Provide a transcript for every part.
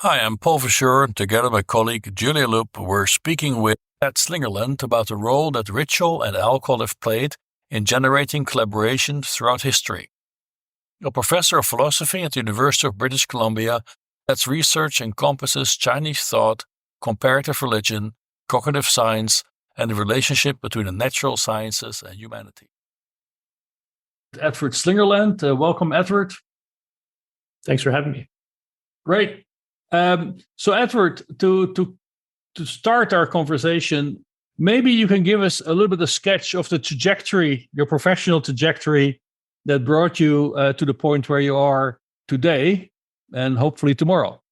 Hi, I'm Paul Verschure, and together with my colleague Julia Loop, we're speaking with at Slingerland about the role that ritual and alcohol have played in generating collaboration throughout history. A professor of philosophy at the University of British Columbia, that's research encompasses Chinese thought, comparative religion, cognitive science, and the relationship between the natural sciences and humanity. Edward Slingerland, welcome, Edward. Thanks for having me. Great. So, Edward, to start our conversation, maybe you can give us a little bit of sketch of the trajectory, your professional trajectory that brought you to the point where you are today and hopefully tomorrow.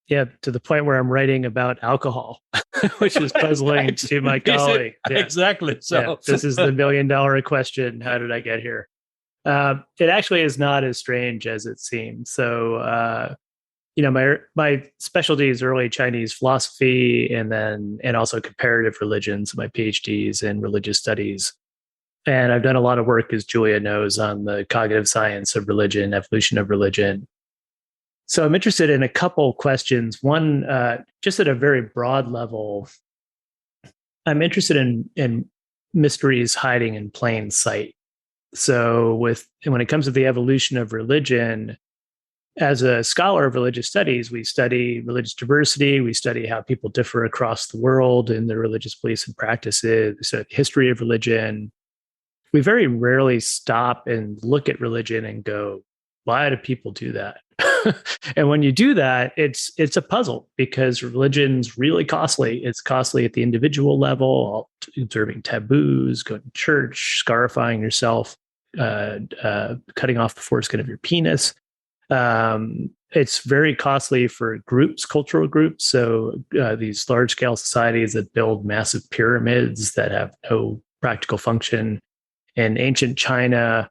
Yeah, to the point where I'm writing about alcohol, which is puzzling to my colleague. Yeah. Exactly. So yeah, this is the $1 million question. How did I get here? It actually is not as strange as it seems. So, my specialty is early Chinese philosophy and also comparative religions. My PhD is in religious studies. And I've done a lot of work, as Julia knows, on the cognitive science of religion, evolution of religion. So I'm interested in a couple questions. One, just at a very broad level, I'm interested in mysteries hiding in plain sight. So when it comes to the evolution of religion, as a scholar of religious studies, we study religious diversity. We study how people differ across the world in their religious beliefs and practices. We study the history of religion. We very rarely stop and look at religion and go, why do people do that? And when you do that, it's a puzzle because religion's really costly. It's costly at the individual level, observing taboos, going to church, scarifying yourself, cutting off the foreskin of your penis. It's very costly for groups, cultural groups. So these large-scale societies that build massive pyramids that have no practical function. In ancient China,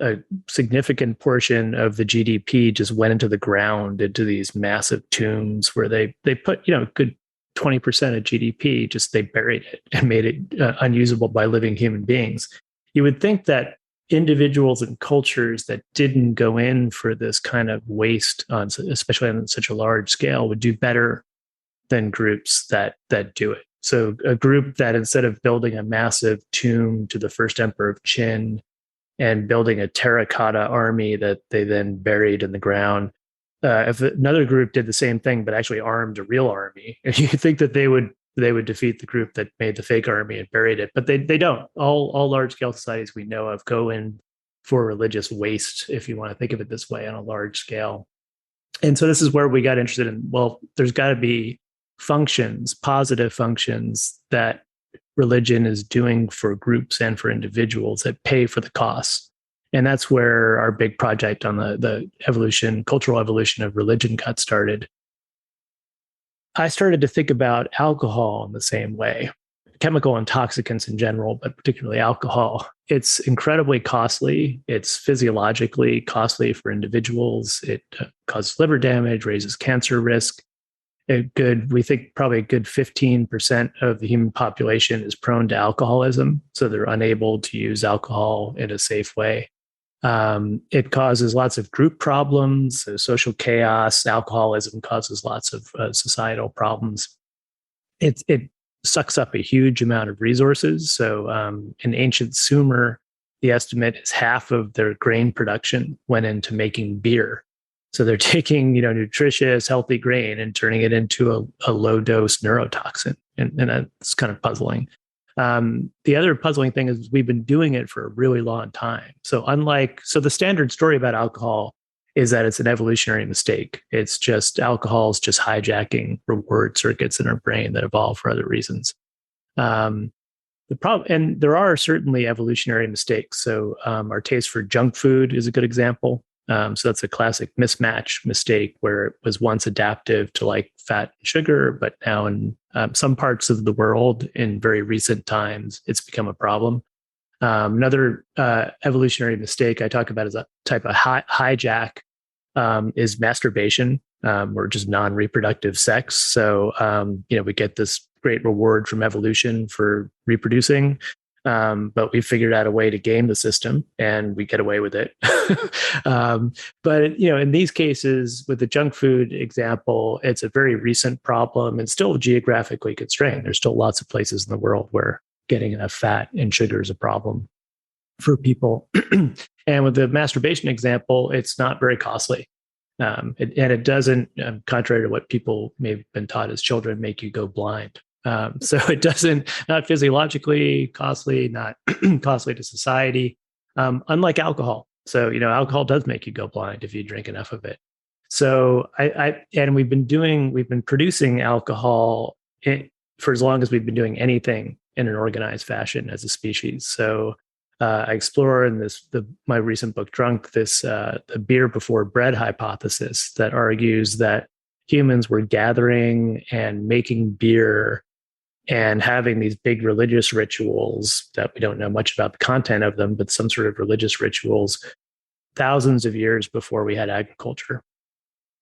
a significant portion of the GDP just went into the ground, into these massive tombs where they put, a good 20% of GDP, just they buried it and made it unusable by living human beings. You would think that individuals and cultures that didn't go in for this kind of waste, especially on such a large scale, would do better than groups that do it. So a group that instead of building a massive tomb to the first emperor of Qin and building a terracotta army that they then buried in the ground, if another group did the same thing but actually armed a real army, you think that they would defeat the group that made the fake army and buried it, but they don't. All large scale societies we know of go in for religious waste, if you want to think of it this way, on a large scale. And so this is where we got interested in, well, there's got to be functions, positive functions that religion is doing for groups and for individuals that pay for the costs. And that's where our big project on the cultural evolution of religion got started. I started to think about alcohol in the same way, chemical intoxicants in general, but particularly alcohol. It's incredibly costly. It's physiologically costly for individuals. It causes liver damage, raises cancer risk. We think probably a good 15% of the human population is prone to alcoholism, so they're unable to use alcohol in a safe way. It causes lots of group problems, social chaos. Alcoholism causes lots of societal problems. It sucks up a huge amount of resources. So in ancient Sumer, the estimate is half of their grain production went into making beer. So they're taking, nutritious, healthy grain and turning it into a low dose neurotoxin. And that's kind of puzzling. The other puzzling thing is we've been doing it for a really long time. So the standard story about alcohol is that it's an evolutionary mistake. It's just alcohol's just hijacking reward circuits in our brain that evolved for other reasons. And there are certainly evolutionary mistakes. So our taste for junk food is a good example. So that's a classic mismatch mistake where it was once adaptive to like fat and sugar, but now in some parts of the world in very recent times, it's become a problem. Another evolutionary mistake I talk about as a type of hijack is masturbation or just non-reproductive sex. So, we get this great reward from evolution for reproducing. But we figured out a way to game the system, and we get away with it. But in these cases, with the junk food example, it's a very recent problem and still geographically constrained. There's still lots of places in the world where getting enough fat and sugar is a problem for people. And with the masturbation example, it's not very costly. And it doesn't, contrary to what people may have been taught as children, make you go blind. So it doesn't, not physiologically costly, not costly to society, unlike alcohol. So, alcohol does make you go blind if you drink enough of it. So and we've been producing alcohol for as long as we've been doing anything in an organized fashion as a species. So I explore in my recent book, Drunk, the beer before bread hypothesis that argues that humans were gathering and making beer and having these big religious rituals that we don't know much about the content of them, but some sort of religious rituals thousands of years before we had agriculture.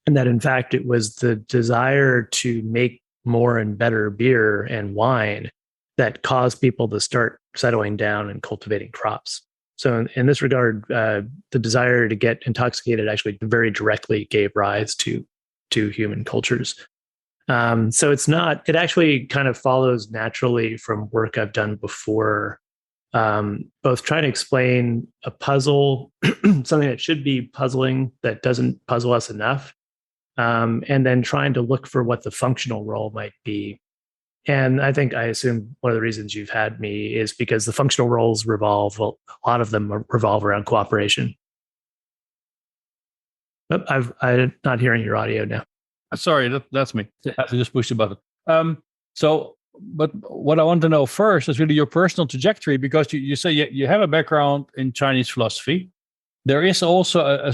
And that in fact, it was the desire to make more and better beer and wine that caused people to start settling down and cultivating crops. So in this regard, the desire to get intoxicated actually very directly gave rise to human cultures. So it actually kind of follows naturally from work I've done before, both trying to explain a puzzle, something that should be puzzling, that doesn't puzzle us enough, and then trying to look for what the functional role might be. And I assume one of the reasons you've had me is because the functional roles a lot of them revolve around cooperation. I'm not hearing your audio now. Sorry, that's me. I just pushed the button. But what I want to know first is really your personal trajectory, because you say you have a background in Chinese philosophy. There is also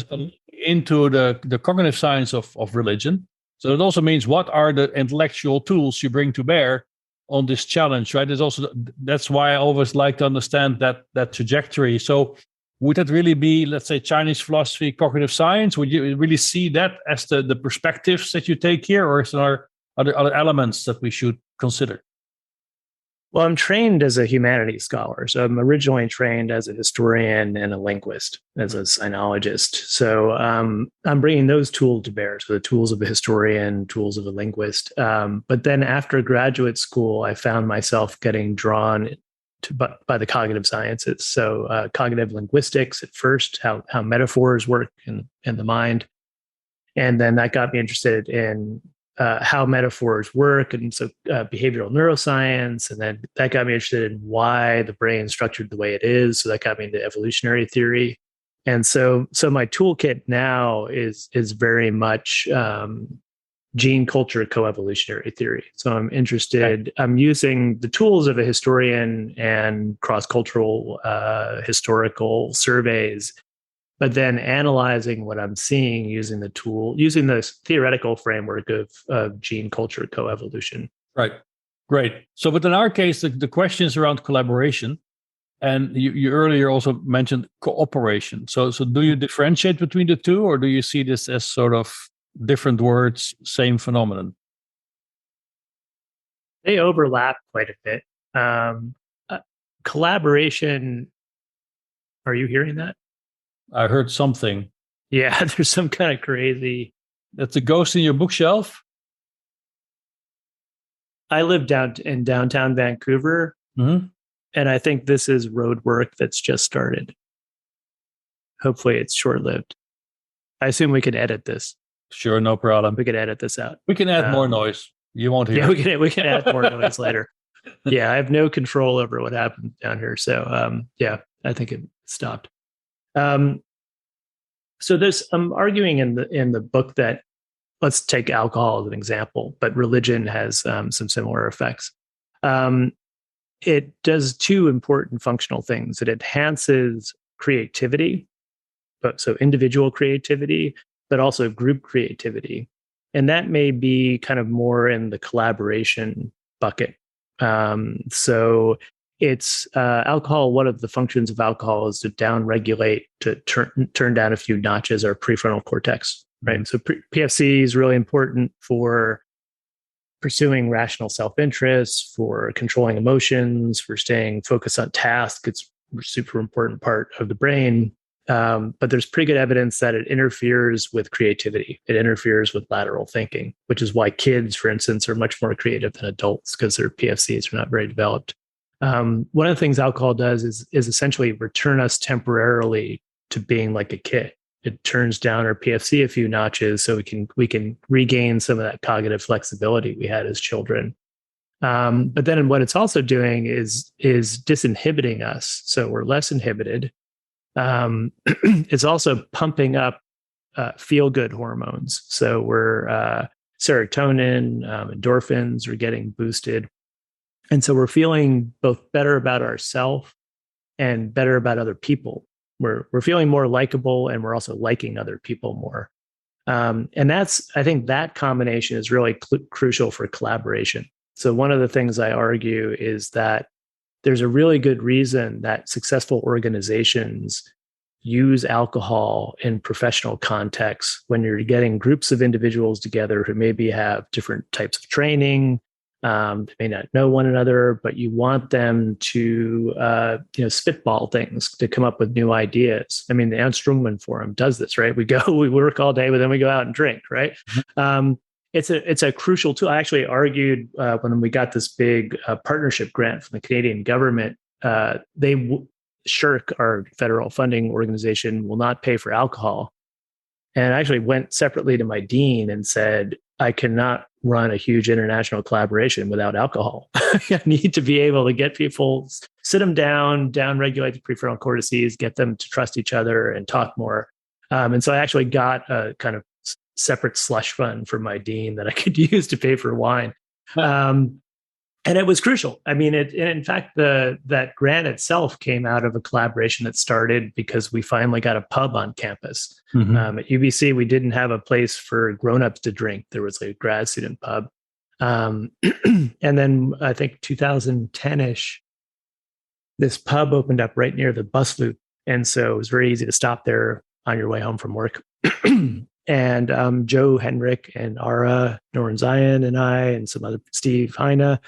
into the cognitive science of religion. So it also means, what are the intellectual tools you bring to bear on this challenge, right? That's why I always like to understand that trajectory. So would that really be, let's say, Chinese philosophy, cognitive science? Would you really see that as the perspectives that you take here, or is there other elements that we should consider? Well, I'm trained as a humanities scholar. So I'm originally trained as a historian and a linguist, as a sinologist. So I'm bringing those tools to bear. So the tools of a historian, tools of a linguist. But then after graduate school, I found myself getting drawn by the cognitive sciences. So cognitive linguistics at first, how metaphors work in the mind. And then that got me interested in how metaphors work, and so behavioral neuroscience, and then that got me interested in why the brain is structured the way it is. So that got me into evolutionary theory, and so my toolkit now is very much gene culture coevolutionary theory. So I'm interested. I'm using the tools of a historian and cross-cultural historical surveys, but then analyzing what I'm seeing using the theoretical framework of gene culture coevolution. Right. Great. So, but in our case, the questions around collaboration, and you earlier also mentioned cooperation. So do you differentiate between the two, or do you see this as sort of different words, same phenomenon? They overlap quite a bit. Collaboration. Are you hearing that? I heard something. Yeah, there's some kind of crazy. That's a ghost in your bookshelf? I live in downtown Vancouver, and I think this is road work that's just started. Hopefully it's short-lived. I assume we can edit this. Sure, no problem. We can edit this out. We can add more noise. You won't hear. Yeah, we can add more noise later. Yeah, I have no control over what happened down here. So yeah, I think it stopped. So I'm arguing in the book that, let's take alcohol as an example, but religion has some similar effects. It does two important functional things. It enhances creativity, so individual creativity, but also group creativity. And that may be kind of more in the collaboration bucket. So it's alcohol. One of the functions of alcohol is to downregulate, to turn down a few notches our prefrontal cortex, right? So PFC is really important for pursuing rational self-interest, for controlling emotions, for staying focused on tasks. It's a super important part of the brain. But there's pretty good evidence that it interferes with creativity. It interferes with lateral thinking, which is why kids, for instance, are much more creative than adults because their PFCs are not very developed. One of the things alcohol does is essentially return us temporarily to being like a kid. It turns down our PFC a few notches so we can regain some of that cognitive flexibility we had as children. But then what it's also doing is disinhibiting us, so we're less inhibited. It's also pumping up feel-good hormones, so we're serotonin, endorphins are getting boosted, and so we're feeling both better about ourselves and better about other people. We're feeling more likable, and we're also liking other people more. And I think that combination is really crucial for collaboration. So one of the things I argue is that there's a really good reason that successful organizations use alcohol in professional contexts when you're getting groups of individuals together who maybe have different types of training, may not know one another, but you want them to spitball things, to come up with new ideas. I mean, the Ernst Strungman Forum does this, right? We work all day, but then we go out and drink, right? It's a crucial tool. I actually argued when we got this big partnership grant from the Canadian government, SHRC, our federal funding organization, will not pay for alcohol. And I actually went separately to my dean and said, I cannot run a huge international collaboration without alcohol. I need to be able to get people, sit them down regulate the prefrontal cortices, get them to trust each other and talk more. And so I actually got a kind of separate slush fund from my dean that I could use to pay for wine. And it was crucial. I mean, in fact, that grant itself came out of a collaboration that started because we finally got a pub on campus. Mm-hmm. At UBC, we didn't have a place for grownups to drink. There was a grad student pub. And then I think 2010-ish, this pub opened up right near the bus loop. And so it was very easy to stop there on your way home from work. And Joe Henrik and Ara Noren-Zion and I and some other, Steve Heine,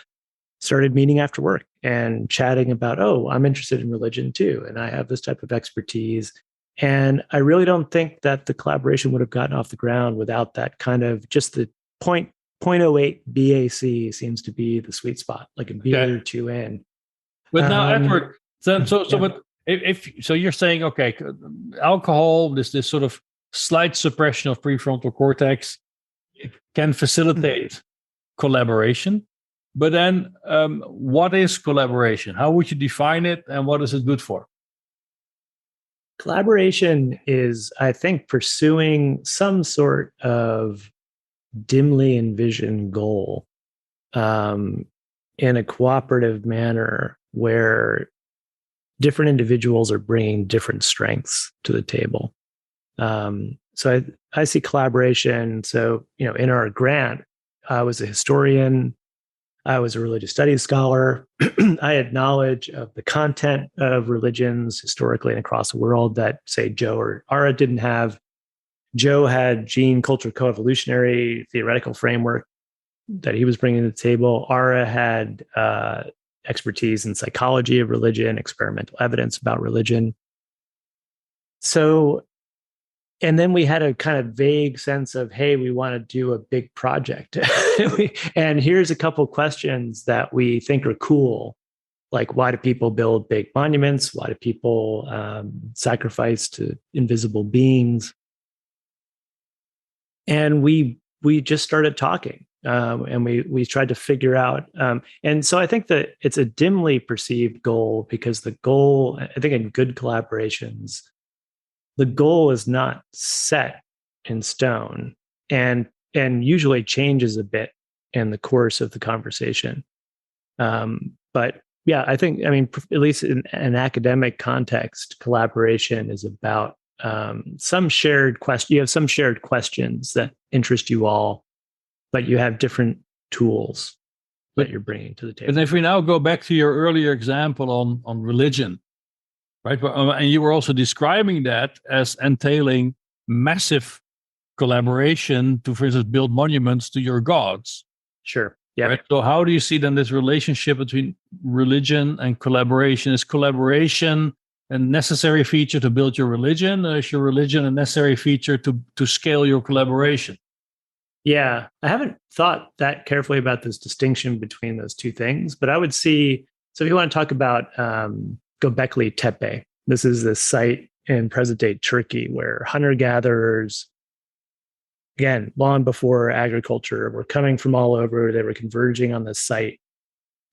started meeting after work and chatting about, I'm interested in religion too. And I have this type of expertise. And I really don't think that the collaboration would have gotten off the ground without that kind of just the 0.08 BAC seems to be the sweet spot, like a beer or two in. But now, Edward, but if you're saying, okay, alcohol, this sort of slight suppression of prefrontal cortex, it can facilitate collaboration. But then what is collaboration? How would you define it and what is it good for? Collaboration is, I think, pursuing some sort of dimly envisioned goal in a cooperative manner where different individuals are bringing different strengths to the table. So I see collaboration. So, in our grant, I was a historian. I was a religious studies scholar. I had knowledge of the content of religions historically and across the world that, say, Joe or Ara didn't have. Joe had gene culture coevolutionary theoretical framework that he was bringing to the table. Ara had expertise in psychology of religion, experimental evidence about religion. So, and then we had a kind of vague sense of, hey, we want to do a big project. And here's a couple questions that we think are cool. Like, why do people build big monuments? Why do people sacrifice to invisible beings? And we just started talking. And we tried to figure out. And so I think that it's a dimly perceived goal because the goal, I think in good collaborations, the goal is not set in stone and usually changes a bit in the course of the conversation. But yeah, I mean, at least in an academic context, collaboration is about some shared question. You have some shared questions that interest you all, but you have different tools that you're bringing to the table. And if we now go back to your earlier example on religion, right? And you were also describing that as entailing massive collaboration to, for instance, build monuments to your gods. Sure. Yeah. Right? So how do you see then this relationship between religion and collaboration? Is collaboration a necessary feature to build your religion, or is your religion a necessary feature to scale your collaboration? Yeah, I haven't thought that carefully about this distinction between those two things, but I would see. So, if you want to talk about Göbekli Tepe, this is the site in present-day Turkey where hunter-gatherers, again, long before agriculture, were coming from all over. They were converging on this site,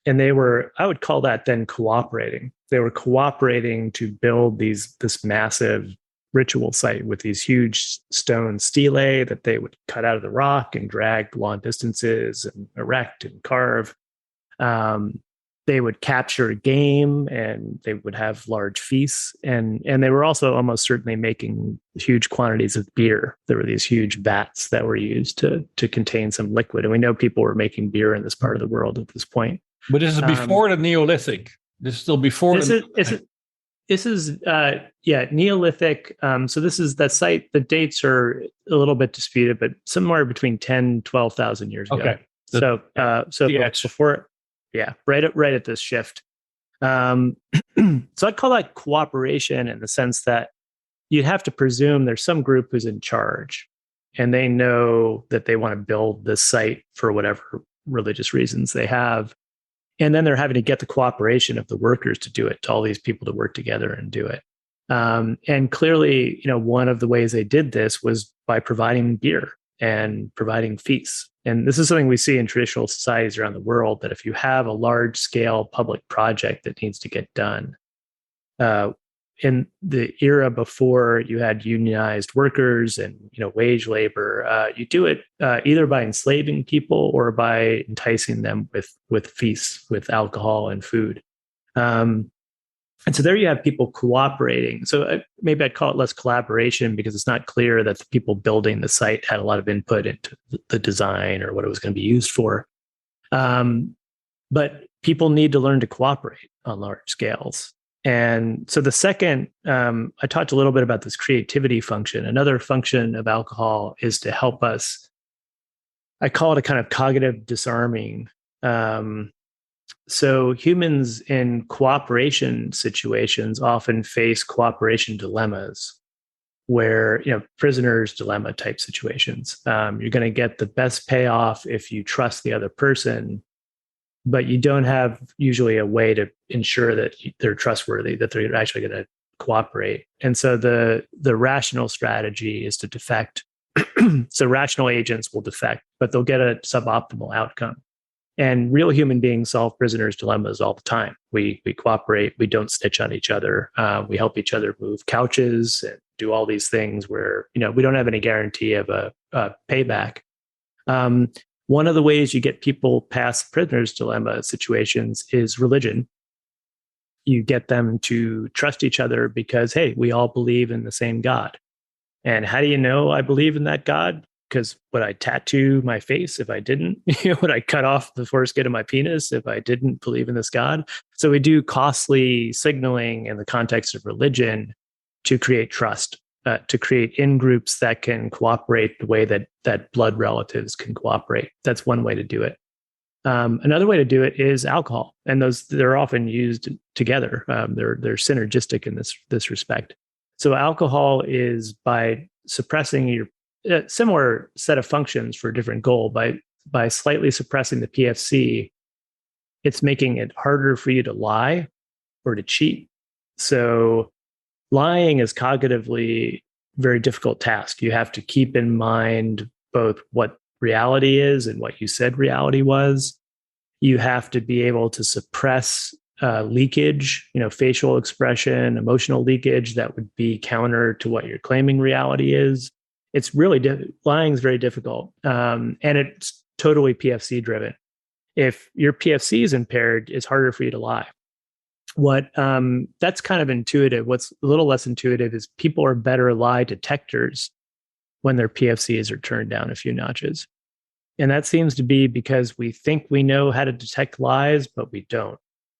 and they were. I would call that then cooperating. They were cooperating to build this massive ritual site with these huge stone stelae that they would cut out of the rock and drag long distances and erect and carve. They would capture game and they would have large feasts. And they were also almost certainly making huge quantities of beer. There were these huge vats that were used to contain some liquid. And we know people were making beer in this part of the world at this point. But this is before the Neolithic. This is still before This is Neolithic. So this is that site. The dates are a little bit disputed, but somewhere between 10, 12,000 years ago. Okay. So before, right at this shift. So I'd call that cooperation in the sense that you'd have to presume there's some group who's in charge, and they know that they want to build this site for whatever religious reasons they have. And then they're having to get the cooperation of the workers to do it, to all these people to work together and do it. And clearly, one of the ways they did this was by providing beer and providing feasts. And this is something we see in traditional societies around the world, that if you have a large scale public project that needs to get done, in the era before you had unionized workers and wage labor, you do it either by enslaving people or by enticing them with feasts, with alcohol and food. And so there you have people cooperating. So maybe I'd call it less collaboration, because it's not clear that the people building the site had a lot of input into the design or what it was going to be used for. But people need to learn to cooperate on large scales. And so the second, I talked a little bit about this creativity function. Another function of alcohol is to help us, I call it a kind of cognitive disarming. So humans in cooperation situations often face cooperation dilemmas where, prisoner's dilemma type situations. You're going to get the best payoff if you trust the other person, but you don't have usually a way to ensure that they're trustworthy, that they're actually going to cooperate. And so the rational strategy is to defect. So rational agents will defect, but they'll get a suboptimal outcome. And real human beings solve prisoners' dilemmas all the time. We cooperate. We don't snitch on each other. We help each other move couches and do all these things where, we don't have any guarantee of a payback. One of the ways you get people past prisoner's dilemma situations is religion. You get them to trust each other because, hey, we all believe in the same God. And how do you know I believe in that God? Because would I tattoo my face if I didn't? Would I cut off the foreskin of my penis if I didn't believe in this God? So we do costly signaling in the context of religion to create trust. To create in-groups that can cooperate the way that blood relatives can cooperate. That's one way to do it. Another way to do it is alcohol, and they're often used together. They're synergistic in this respect. So alcohol is by suppressing your similar set of functions for a different goal. By slightly suppressing the PFC, it's making it harder for you to lie or to cheat. So lying is cognitively a very difficult task. You have to keep in mind both what reality is and what you said reality was. You have to be able to suppress leakage, facial expression, emotional leakage that would be counter to what you're claiming reality is. It's really lying is very difficult, and it's totally PFC driven. If your PFC is impaired, it's harder for you to lie. That's kind of intuitive. What's a little less intuitive is people are better lie detectors when their PFCs are turned down a few notches. And that seems to be because we think we know how to detect lies, but we don't.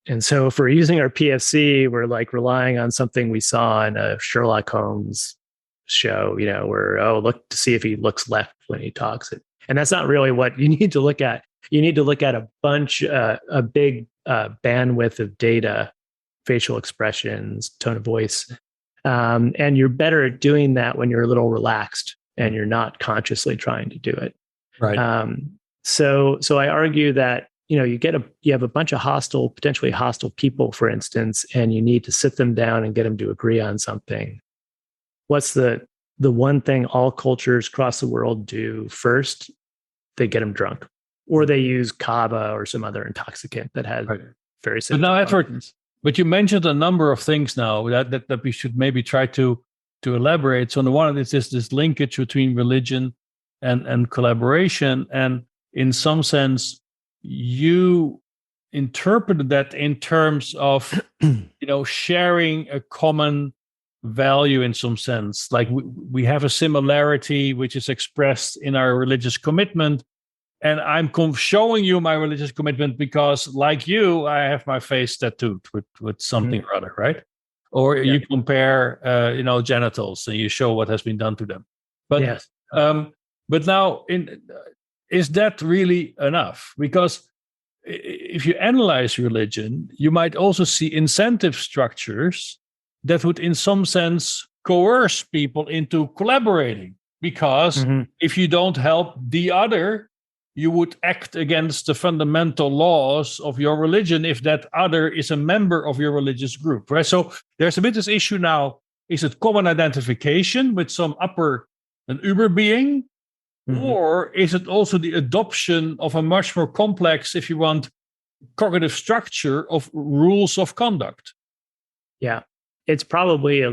And so if we're using our PFC, we're like relying on something we saw in a Sherlock Holmes show, where, look to see if he looks left when he talks. And that's not really what you need to look at. you need to look at a big bandwidth of data, facial expressions, tone of voice. And you're better at doing that when you're a little relaxed and you're not consciously trying to do it. Right. So I argue that, you have a bunch of potentially hostile people, for instance, and you need to sit them down and get them to agree on something. What's the one thing all cultures across the world do first? They get them drunk, or they use kava or some other intoxicant that has very similar. But now, Edward, but you mentioned a number of things now that we should maybe try to elaborate. So on the one hand, it's this linkage between religion and collaboration, and in some sense, you interpreted that in terms of sharing a common value in some sense. Like we have a similarity which is expressed in our religious commitment, and I'm showing you my religious commitment because, like you, I have my face tattooed with something or other, right? Or you compare genitals and you show what has been done to them. But yes. But now, is that really enough? Because if you analyze religion, you might also see incentive structures that would, in some sense, coerce people into collaborating. Because if you don't help the other, you would act against the fundamental laws of your religion if that other is a member of your religious group, right? So there's a bit this issue now. Is it common identification with some an uber being? Or is it also the adoption of a much more complex, if you want, cognitive structure of rules of conduct? Yeah. It's probably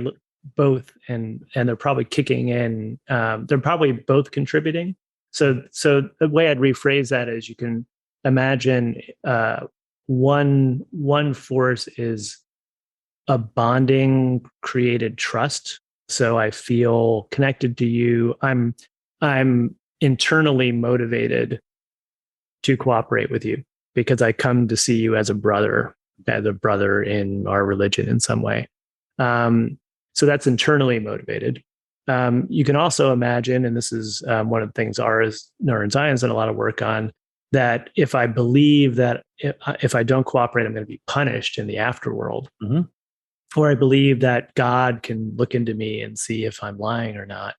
both, and they're probably kicking in. They're probably both contributing. So the way I'd rephrase that is, you can imagine one force is a bonding created trust. So I feel connected to you. I'm internally motivated to cooperate with you because I come to see you as a brother in our religion in some way. So that's internally motivated. You can also imagine, and this is one of the things Neurozion done a lot of work on, that if I believe that if I don't cooperate, I'm going to be punished in the afterworld, or I believe that God can look into me and see if I'm lying or not.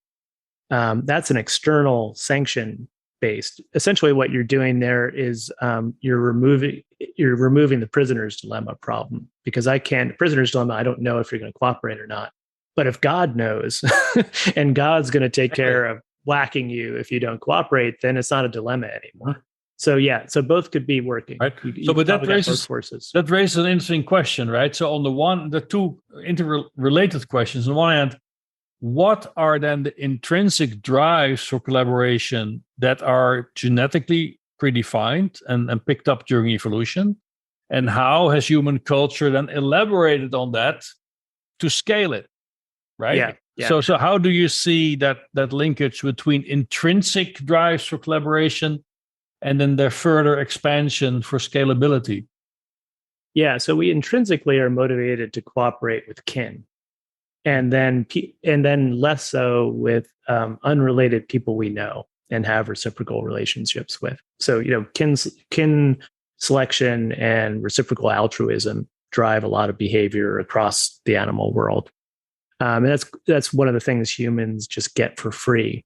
That's an external sanction based. Essentially, what you're doing there is you're removing the prisoner's dilemma problem, because prisoner's dilemma, I don't know if you're going to cooperate or not. But if God knows and God's going to take care of whacking you if you don't cooperate, then it's not a dilemma anymore. So both could be working. Right. But that raises an interesting question, right? So on the two interrelated questions. On one hand, what are then the intrinsic drives for collaboration that are genetically predefined and picked up during evolution? And how has human culture then elaborated on that to scale it? Right? Yeah. So how do you see that linkage between intrinsic drives for collaboration and then their further expansion for scalability? Yeah, so we intrinsically are motivated to cooperate with kin, and then less so with unrelated people we know and have reciprocal relationships with. So kin selection and reciprocal altruism drive a lot of behavior across the animal world. And that's one of the things humans just get for free.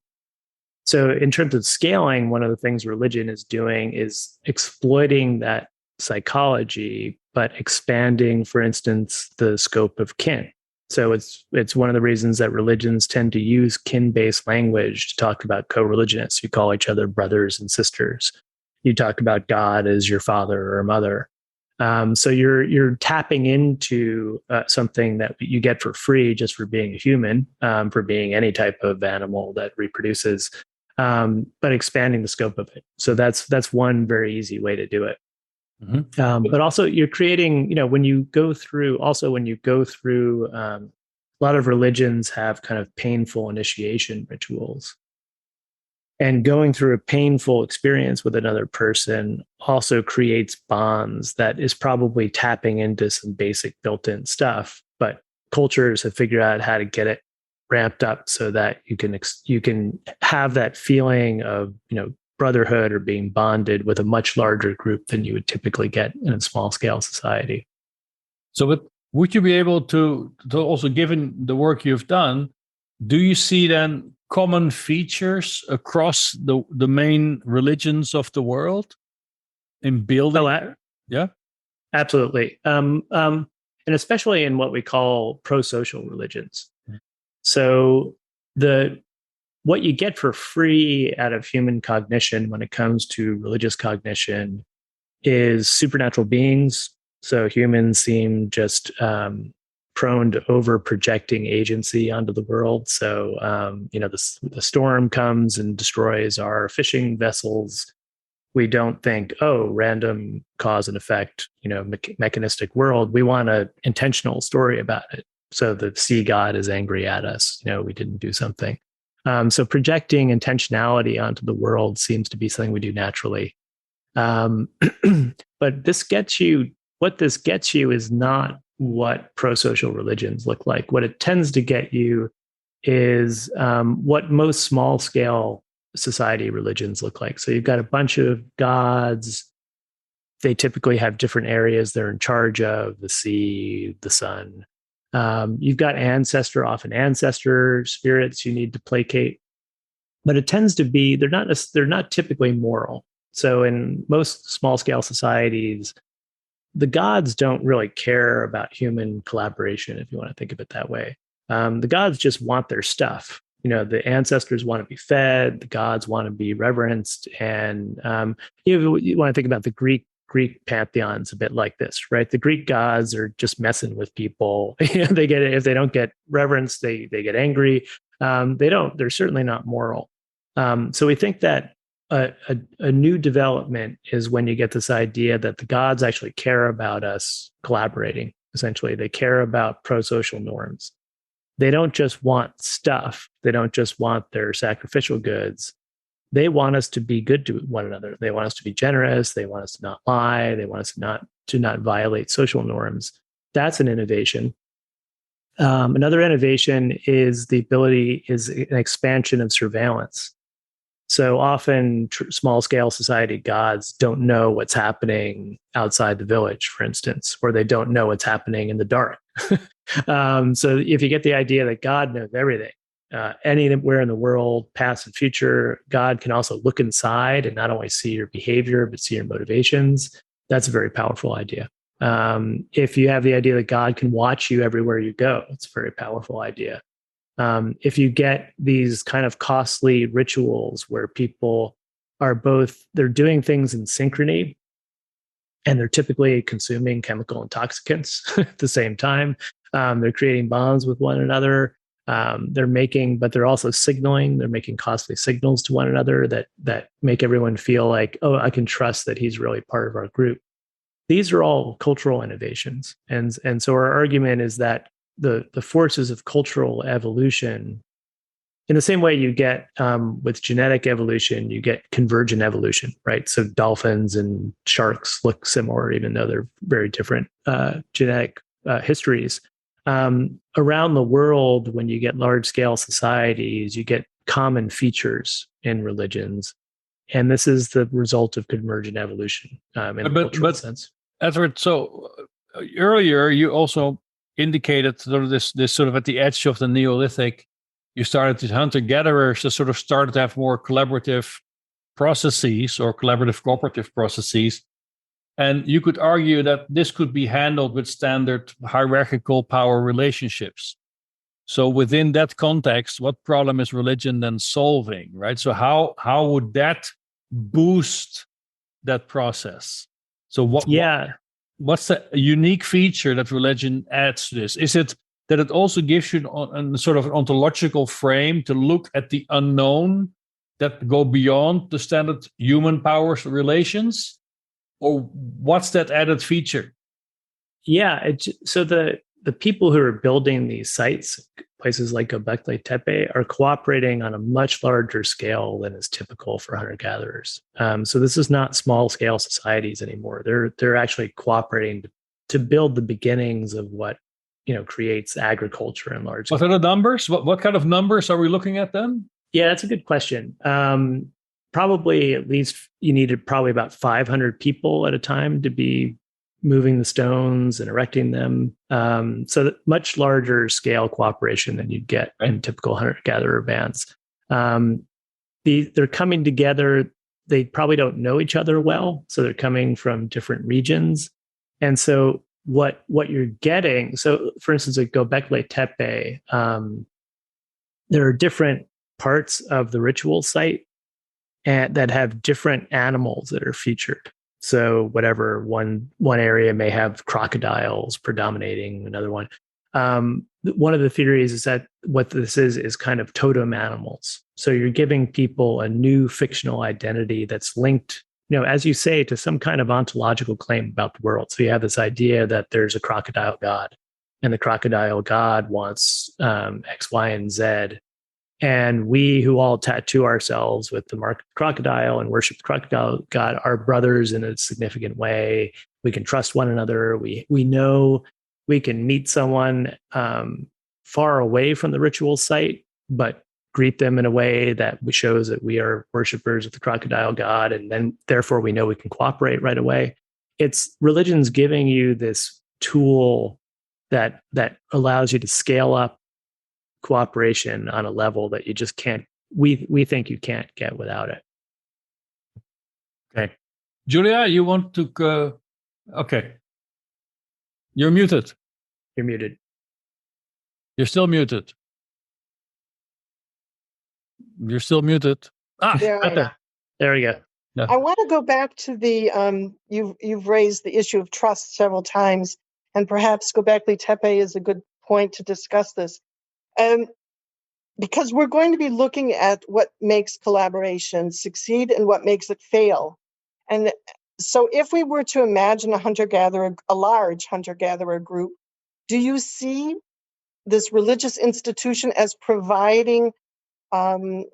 So in terms of scaling, one of the things religion is doing is exploiting that psychology, but expanding, for instance, the scope of kin. So it's one of the reasons that religions tend to use kin-based language to talk about co-religionists. You call each other brothers and sisters. You talk about God as your father or mother. So you're tapping into something that you get for free just for being a human, for being any type of animal that reproduces, but expanding the scope of it. So that's one very easy way to do it. But also you're creating, when you go through, a lot of religions have kind of painful initiation rituals. And going through a painful experience with another person also creates bonds that is probably tapping into some basic built-in stuff. But cultures have figured out how to get it ramped up so that you can have that feeling of brotherhood or being bonded with a much larger group than you would typically get in a small scale society. So, would you be able to also, given the work you've done, do you see then common features across the main religions of the world in building? Yeah, absolutely. And especially in what we call pro-social religions. So what you get for free out of human cognition when it comes to religious cognition is supernatural beings. So humans seem just prone to over projecting agency onto the world. So, the storm comes and destroys our fishing vessels. We don't think, oh, random cause and effect, mechanistic world. We want an intentional story about it. So the sea god is angry at us. We didn't do something. So projecting intentionality onto the world seems to be something we do naturally. But what this gets you is not what pro-social religions look like. What it tends to get you is what most small-scale society religions look like. So you've got a bunch of gods. They typically have different areas they're in charge of: the sea, the sun. You've got often ancestor spirits you need to placate, but it tends to be they're not typically moral. So in most small-scale societies, the gods don't really care about human collaboration, if you want to think of it that way. The gods just want their stuff. The ancestors want to be fed, the gods want to be reverenced, and you want to think about the Greek pantheons a bit like this, right? The Greek gods are just messing with people. They get it. If they don't get reverence, they get angry. They're certainly not moral. So we think that a new development is when you get this idea that the gods actually care about us collaborating. Essentially, they care about pro-social norms. They don't just want stuff. They don't just want their sacrificial goods. They want us to be good to one another. They want us to be generous. They want us to not lie. They want us to not violate social norms. That's an innovation. Another innovation is an expansion of surveillance. So often small-scale society gods don't know what's happening outside the village, for instance, or they don't know what's happening in the dark. So if you get the idea that God knows everything, anywhere in the world, past and future, God can also look inside and not only see your behavior, but see your motivations. That's a very powerful idea. If you have the idea that God can watch you everywhere you go, it's a very powerful idea. If you get these kind of costly rituals where people they're doing things in synchrony, and they're typically consuming chemical intoxicants at the same time. They're creating bonds with one another. But they're also signaling. They're making costly signals to one another that make everyone feel like, oh, I can trust that he's really part of our group. These are all cultural innovations, and so our argument is that the forces of cultural evolution, in the same way you get with genetic evolution, you get convergent evolution, right? So dolphins and sharks look similar, even though they're very different genetic histories. Around the world, when you get large-scale societies, you get common features in religions, and this is the result of convergent evolution in a cultural sense. Edward, so earlier you also indicated sort of this sort of at the edge of the Neolithic, you started to hunter-gatherers to sort of started to have more collaborative processes or collaborative cooperative processes. And you could argue that this could be handled with standard hierarchical power relationships. So within that context, what problem is religion then solving, right? So how would that boost that process? So what's the unique feature that religion adds to this? Is it that it also gives you a sort of ontological frame to look at the unknown that go beyond the standard human powers relations? Or what's that added feature? Yeah, so the people who are building these sites, places like Göbekli Tepe, are cooperating on a much larger scale than is typical for hunter-gatherers. So this is not small-scale societies anymore. They're actually cooperating to build the beginnings of what creates agriculture in large scale. What are the numbers? What kind of numbers are we looking at then? Yeah, that's a good question. probably at least you needed probably about 500 people at a time to be moving the stones and erecting them. So that much larger scale cooperation than you'd get in typical hunter-gatherer bands. They're coming together. They probably don't know each other well, so they're coming from different regions. And so what you're getting, so for instance, at Göbekli Tepe, there are different parts of the ritual site and that have different animals that are featured. So whatever one area may have crocodiles predominating, another one. One of the theories is that what this is kind of totem animals. So you're giving people a new fictional identity that's linked, as you say, to some kind of ontological claim about the world. So you have this idea that there's a crocodile god, and the crocodile god wants X, Y, and Z. And we who all tattoo ourselves with the mark of the crocodile and worship the crocodile god are brothers in a significant way. We can trust one another. We know we can meet someone far away from the ritual site, but greet them in a way that shows that we are worshipers of the crocodile god, and then therefore we know we can cooperate right away. It's religion's giving you this tool that allows you to scale up cooperation on a level that you just can't, we think you can't get without it. Okay. Julia, you want to okay. You're muted. You're muted. You're still muted. You're still muted. There we go. No. I want to go back to the you've raised the issue of trust several times, and perhaps Göbekli Tepe is a good point to discuss this. Because we're going to be looking at what makes collaboration succeed and what makes it fail. And so if we were to imagine a large hunter-gatherer group, do you see this religious institution as providing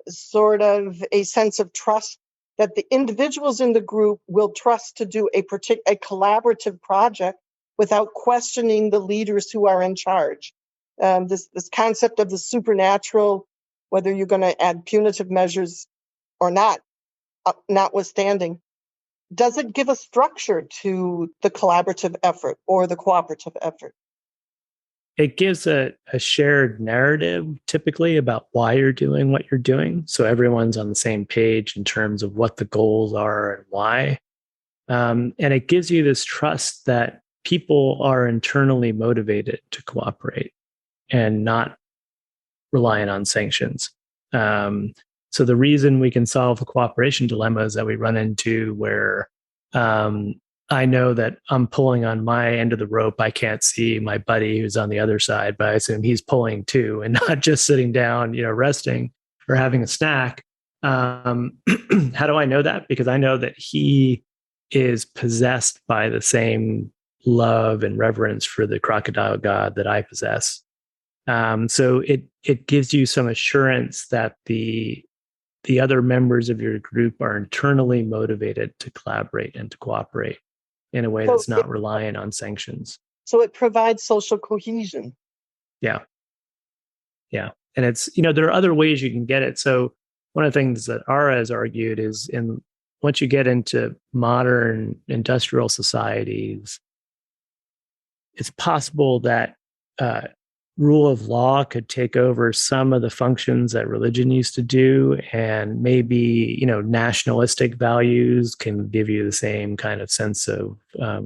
sort of a sense of trust that the individuals in the group will trust to do a collaborative project without questioning the leaders who are in charge? This concept of the supernatural, whether you're going to add punitive measures or not, notwithstanding, does it give a structure to the collaborative effort or the cooperative effort? It gives a shared narrative, typically, about why you're doing what you're doing. So everyone's on the same page in terms of what the goals are and why. And it gives you this trust that people are internally motivated to cooperate and not reliant on sanctions. So the reason we can solve a cooperation dilemma is that we run into where I know that I'm pulling on my end of the rope. I can't see my buddy who's on the other side, but I assume he's pulling too, and not just sitting down, resting or having a snack. How do I know that? Because I know that he is possessed by the same love and reverence for the crocodile god that I possess. So it gives you some assurance that the other members of your group are internally motivated to collaborate and to cooperate in a way that's not reliant on sanctions. So it provides social cohesion. Yeah. And it's, there are other ways you can get it. So one of the things that Ara has argued is once you get into modern industrial societies, it's possible that rule of law could take over some of the functions that religion used to do, and maybe nationalistic values can give you the same kind of sense of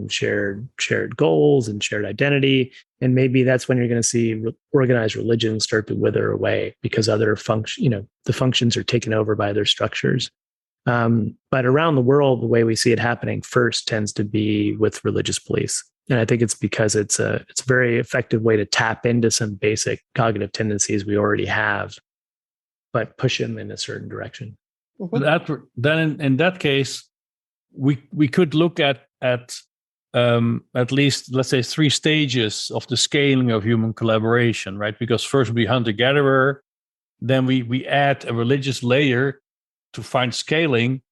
shared goals and shared identity, and maybe that's when you're going to see organized religion start to wither away because other the functions are taken over by their structures. But around the world, the way we see it happening first tends to be with religious police. And I think it's because it's a very effective way to tap into some basic cognitive tendencies we already have, but push them in a certain direction. But then in that case, we could look at least, let's say, 3 stages of the scaling of human collaboration, right? Because first we hunter-gatherer, then we add a religious layer to find scaling,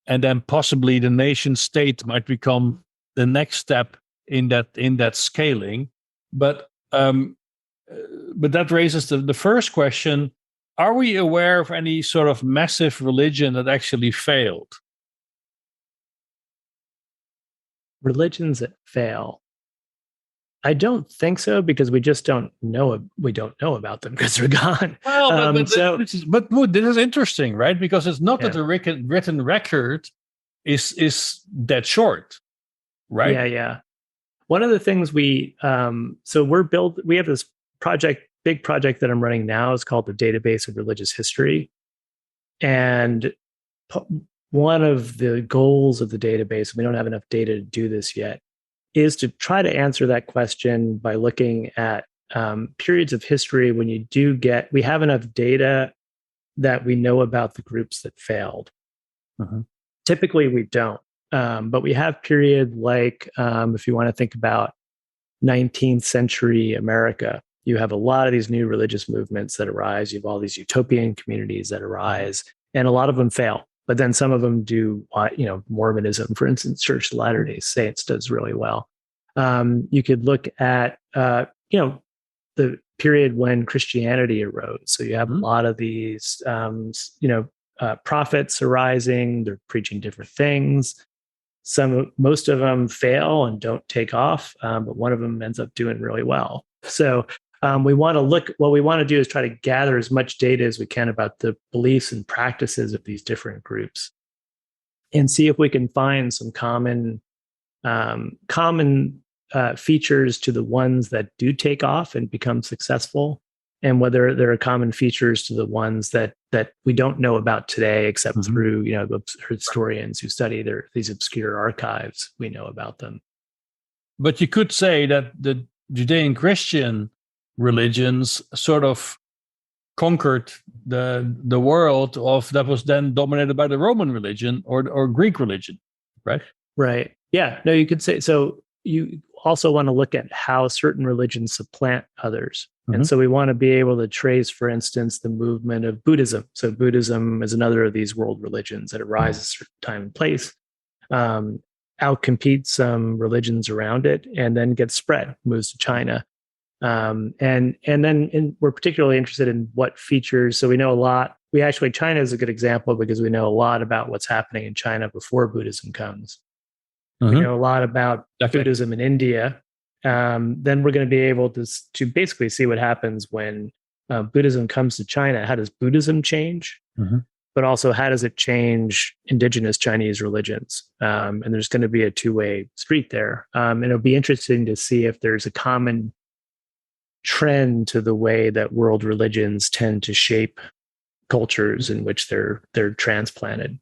and then possibly the nation state might become the next step in that scaling. But that raises the first question: are we aware of any sort of massive religion that actually failed? Religions that fail. I don't think so, because we just don't know. We don't know about them because they're gone. Well, this is interesting, right? Because it's not that the written record is that short, right? Yeah. One of the things we have this big project that I'm running now is called the Database of Religious History, and one of the goals of the database, and we don't have enough data to do this yet, is to try to answer that question by looking at periods of history when we have enough data that we know about the groups that failed. Mm-hmm. Typically, we don't. But we have period like, if you want to think about 19th century America, you have a lot of these new religious movements that arise. You have all these utopian communities that arise, and a lot of them fail. But then some of them do, Mormonism, for instance, Church of Latter-day Saints does really well. You could look at, the period when Christianity arose. So you have a lot of these, prophets arising. They're preaching different things. Most of them fail and don't take off, but one of them ends up doing really well. So what we want to do is try to gather as much data as we can about the beliefs and practices of these different groups, and see if we can find some common features to the ones that do take off and become successful, and whether there are common features to the ones that we don't know about today, except through the historians who study these obscure archives. We know about them. But you could say that the Judean-Christian religions sort of conquered the world that was then dominated by the Roman religion or Greek religion, right? Right. Yeah. No, you could say so. You also want to look at how certain religions supplant others. And so we want to be able to trace, for instance, the movement of Buddhism. So Buddhism is another of these world religions that arises at a certain time and place, outcompetes some religions around it, and then gets spread, moves to China. And then we're particularly interested in what features. So we know a lot. China is a good example because we know a lot about what's happening in China before Buddhism comes. We know a lot about Buddhism in India. Then we're going to be able to basically see what happens when Buddhism comes to China. How does Buddhism change? But also, how does it change indigenous Chinese religions? And there's going to be a two-way street there. And it'll be interesting to see if there's a common trend to the way that world religions tend to shape cultures in which they're transplanted.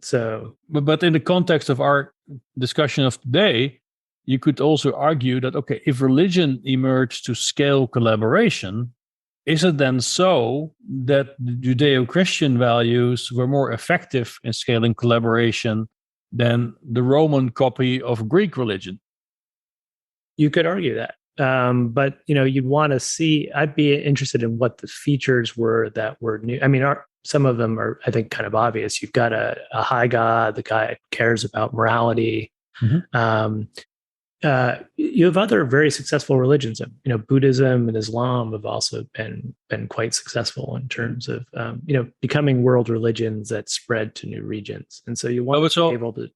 So, but in the context of our discussion of today, you could also argue that, okay, if religion emerged to scale collaboration, is it then so that the Judeo-Christian values were more effective in scaling collaboration than the Roman copy of Greek religion? You could argue that. But, you'd want to see, I'd be interested in what the features were that were new. I mean, some of them are, I think, kind of obvious. You've got a high God, the guy cares about morality. You have other very successful religions. Buddhism and Islam have also been quite successful in terms of becoming world religions that spread to new regions. And so you want to be able to.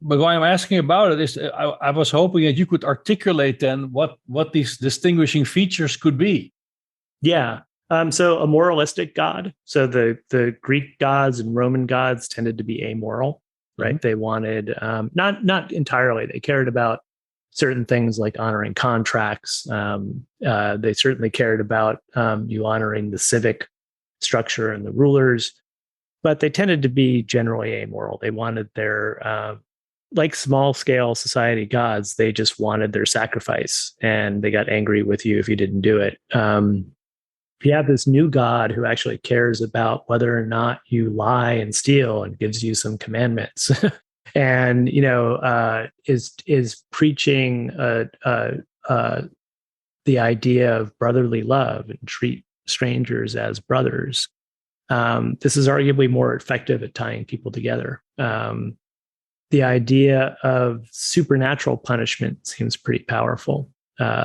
But why I'm asking about it is, I was hoping that you could articulate then what these distinguishing features could be. Yeah. So a moralistic God. So the Greek gods and Roman gods tended to be amoral, right? They wanted not entirely. They cared about certain things like honoring contracts. They certainly cared about you honoring the civic structure and the rulers, but they tended to be generally amoral. They wanted their, like small scale society gods, they just wanted their sacrifice, and they got angry with you if you didn't do it. If you have this new God who actually cares about whether or not you lie and steal and gives you some commandments, and is preaching the idea of brotherly love and treat strangers as brothers, this is arguably more effective at tying people together. The idea of supernatural punishment seems pretty powerful.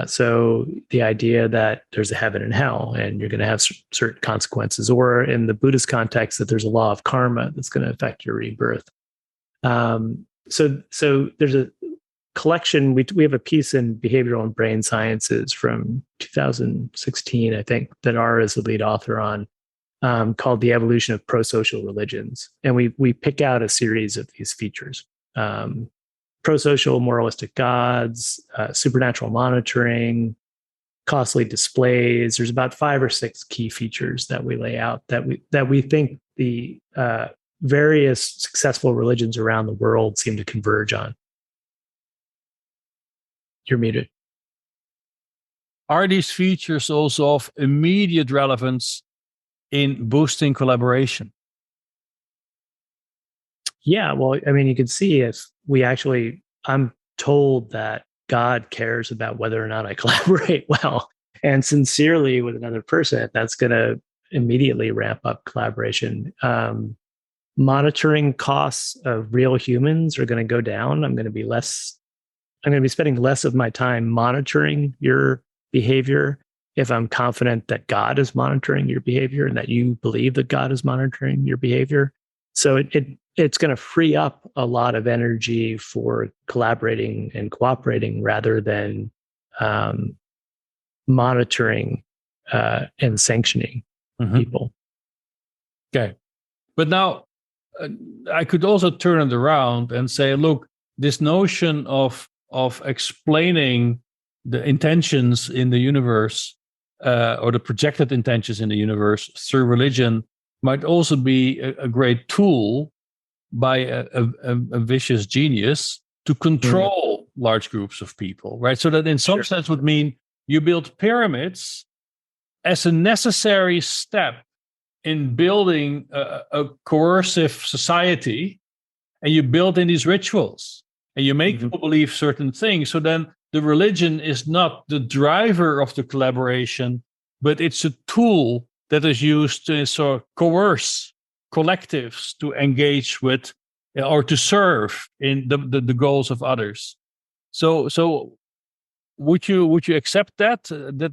So the idea that there's a heaven and hell and you're going to have certain consequences, or in the Buddhist context, that there's a law of karma that's going to affect your rebirth. So there's a collection. We have a piece in Behavioral and Brain Sciences from 2016, I think, that R is the lead author on, called The Evolution of Pro-Social Religions. And we pick out a series of these features. Pro-social moralistic gods, supernatural monitoring, costly displays. There's about 5 or 6 key features that we lay out that we think the various successful religions around the world seem to converge on. You're muted. Are these features also of immediate relevance in boosting collaboration? Yeah, well, I mean, you can see if I'm told that God cares about whether or not I collaborate well and sincerely with another person, that's going to immediately ramp up collaboration. Monitoring costs of real humans are going to go down. I'm going to be spending less of my time monitoring your behavior if I'm confident that God is monitoring your behavior and that you believe that God is monitoring your behavior. So it's going to free up a lot of energy for collaborating and cooperating rather than monitoring and sanctioning people. Okay. But now I could also turn it around and say, look, this notion of explaining the intentions in the universe or the projected intentions in the universe through religion might also be a great tool by a vicious genius to control large groups of people, right? So that in some sense would mean you build pyramids as a necessary step in building a coercive society, and you build in these rituals and you make people believe certain things. So then the religion is not the driver of the collaboration, but it's a tool that is used to sort of coerce collectives to engage with or to serve in the goals of others. So would you accept that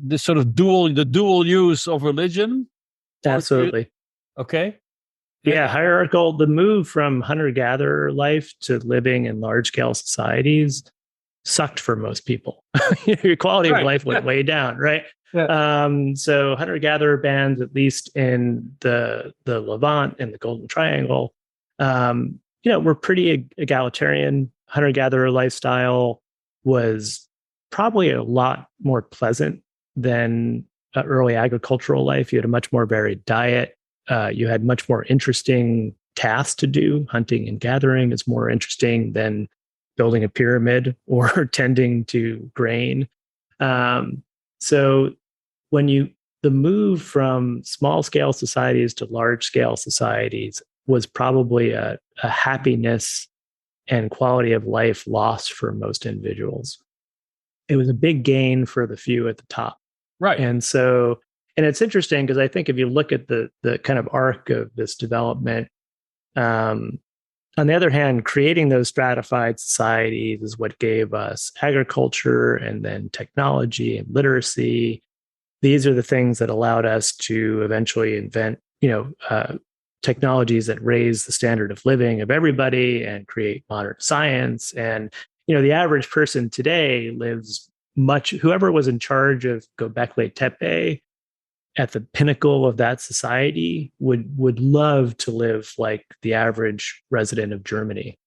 this sort of dual use of religion? Absolutely. Okay. Yeah, hierarchical. The move from hunter-gatherer life to living in large-scale societies sucked for most people. Your quality of life went way down, right? Yeah. So hunter-gatherer bands, at least in the Levant and the Golden Triangle, were pretty egalitarian. Hunter-gatherer lifestyle was probably a lot more pleasant than early agricultural life. You had a much more varied diet. You had much more interesting tasks to do. Hunting and gathering is more interesting than building a pyramid or tending to grain. So the move from small scale societies to large scale societies was probably a happiness and quality of life loss for most individuals. It was a big gain for the few at the top. Right. And it's interesting because I think if you look at the kind of arc of this development, on the other hand, creating those stratified societies is what gave us agriculture and then technology and literacy. These are the things that allowed us to eventually invent, technologies that raise the standard of living of everybody and create modern science. And, the average person today lives whoever was in charge of Göbekli Tepe at the pinnacle of that society would love to live like the average resident of Germany.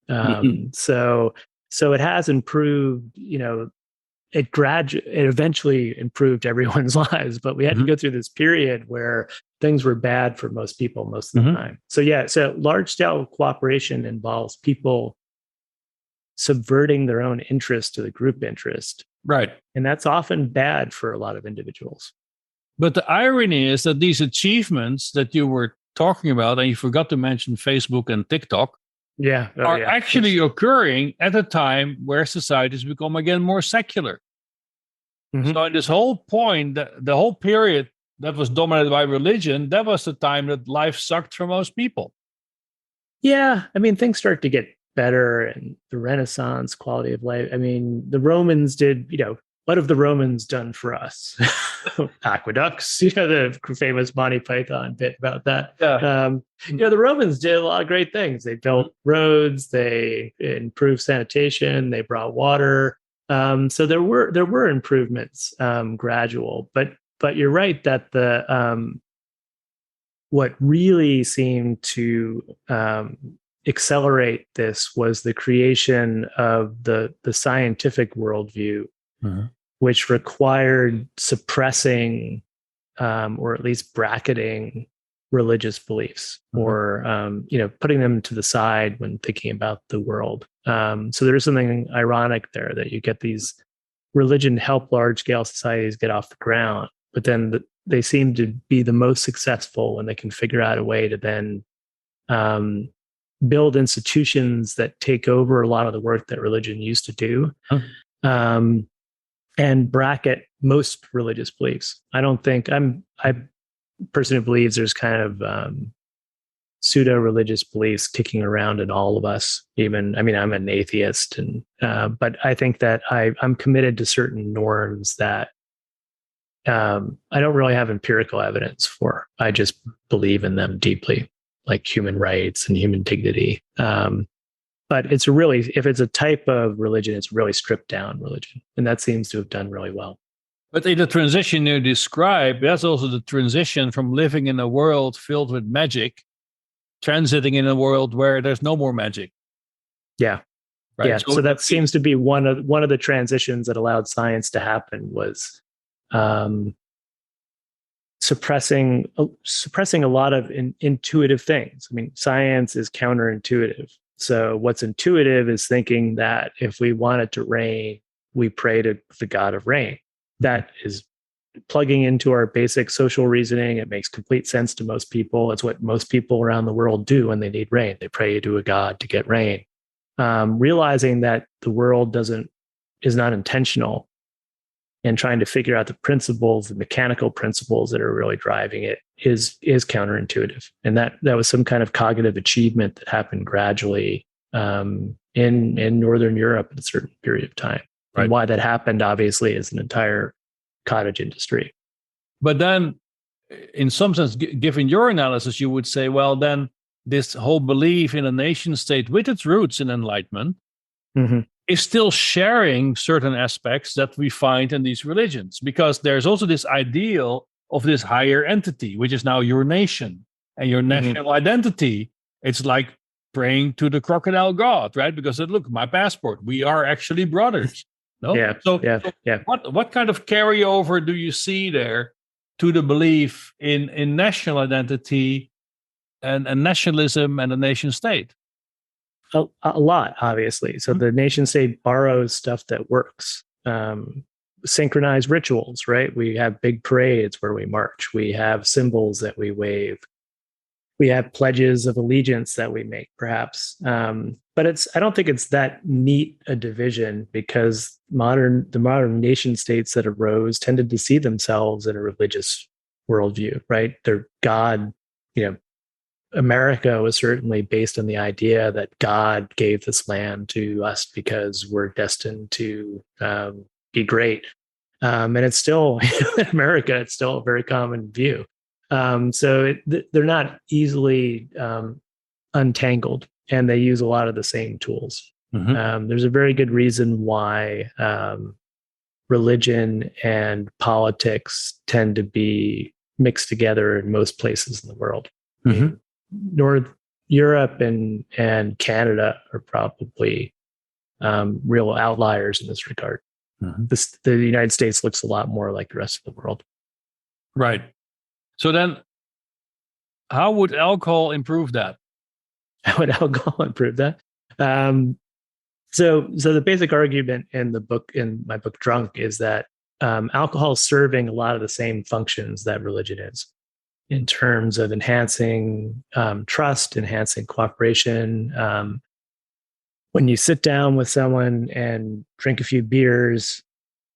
So it has improved, it eventually improved everyone's lives, but we had to go through this period where things were bad for most people most of the time. So large scale cooperation involves people subverting their own interest to the group interest. Right. And that's often bad for a lot of individuals. But the irony is that these achievements that you were talking about, and you forgot to mention Facebook and TikTok, are actually occurring at a time where societies become again more secular. So in this whole point, the whole period that was dominated by religion, that was the time that life sucked for most people. Yeah. I mean, things start to get better and the Renaissance, quality of life. I mean, the Romans did, what have the Romans done for us? Aqueducts, the famous Monty Python bit about that. Yeah. The Romans did a lot of great things. They built roads, they improved sanitation, they brought water. So there were improvements, gradual, but you're right that the what really seemed to accelerate this was the creation of the scientific worldview, which required suppressing or at least bracketing religious beliefs, or putting them to the side when thinking about the world. So there is something ironic there, that you get these religion help large scale societies get off the ground, but then they seem to be the most successful when they can figure out a way to then build institutions that take over a lot of the work that religion used to do, and bracket most religious beliefs. I personally believes there's kind of pseudo-religious beliefs kicking around in all of us. I'm an atheist, but I think that I'm committed to certain norms that I don't really have empirical evidence for. I just believe in them deeply, like human rights and human dignity. But if it's a type of religion, it's really stripped down religion. And that seems to have done really well. But in the transition you describe, that's also the transition from living in a world filled with magic, transiting in a world where there's no more magic. Yeah. Right. Yeah. So that seems to be one of the transitions that allowed science to happen, was suppressing a lot of intuitive things. Science is counterintuitive. So what's intuitive is thinking that if we want it to rain, we pray to the god of rain. That is plugging into our basic social reasoning. It makes complete sense to most people. It's what most people around the world do when they need rain. They pray to a god to get rain. Realizing that the world is not intentional, and trying to figure out the principles, the mechanical principles that are really driving it is counterintuitive. And that was some kind of cognitive achievement that happened gradually in Northern Europe at a certain period of time. Right. And why that happened, obviously, is an entire cottage industry. But then, in some sense, given your analysis, you would say, well, then this whole belief in a nation state with its roots in enlightenment is still sharing certain aspects that we find in these religions, because there's also this ideal of this higher entity, which is now your nation and your national identity. It's like praying to the crocodile god, right? Because look, my passport, we are actually brothers. No? Yeah. So yeah. What kind of carryover do you see there to the belief in national identity and nationalism and a nation state? A lot, obviously. So the nation state borrows stuff that works. Synchronized rituals, right? We have big parades where we march. We have symbols that we wave. We have pledges of allegiance that we make, perhaps. But I don't think it's that neat a division, because the modern nation states that arose tended to see themselves in a religious worldview, right? Their God, America was certainly based on the idea that God gave this land to us because we're destined to be great. And it's still, in America, it's still a very common view. So they're not easily untangled, and they use a lot of the same tools. There's a very good reason why religion and politics tend to be mixed together in most places in the world. North Europe and Canada are probably real outliers in this regard. The United States looks a lot more like the rest of the world. Right. So then, how would alcohol improve that? How would alcohol improve that? So the basic argument in my book Drunk, is that alcohol is serving a lot of the same functions that religion is, in terms of enhancing trust, enhancing cooperation. When you sit down with someone and drink a few beers,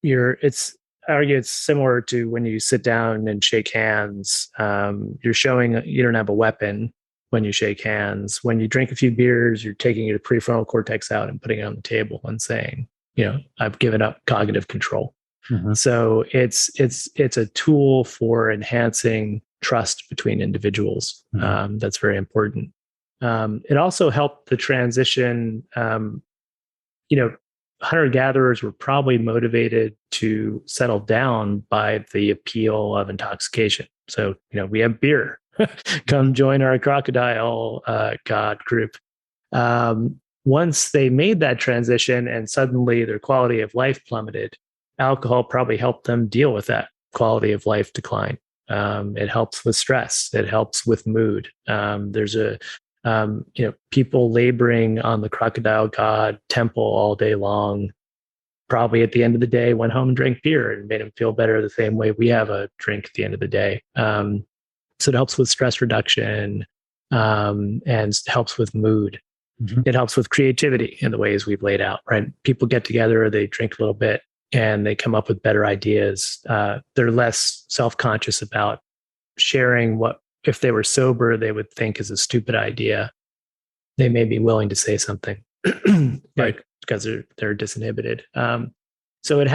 I argue it's similar to when you sit down and shake hands. You're showing you don't have a weapon when you shake hands. When you drink a few beers, you're taking your prefrontal cortex out and putting it on the table and saying, I've given up cognitive control. Mhm. So it's a tool for enhancing trust between individuals. That's very important. It also helped the transition. Hunter gatherers were probably motivated to settle down by the appeal of intoxication. So, we have beer. Come join our crocodile god group. Once they made that transition and suddenly their quality of life plummeted, alcohol probably helped them deal with that quality of life decline. It helps with stress. It helps with mood. There's people laboring on the crocodile god temple all day long, probably at the end of the day went home and drank beer and made them feel better the same way we have a drink at the end of the day. So it helps with stress reduction, and helps with mood. Mhm. It helps with creativity in the ways we've laid out, right? People get together, they drink a little bit, and they come up with better ideas. They're less self-conscious about sharing what, if they were sober, they would think is a stupid idea. They may be willing to say something, Right. because they're disinhibited. So it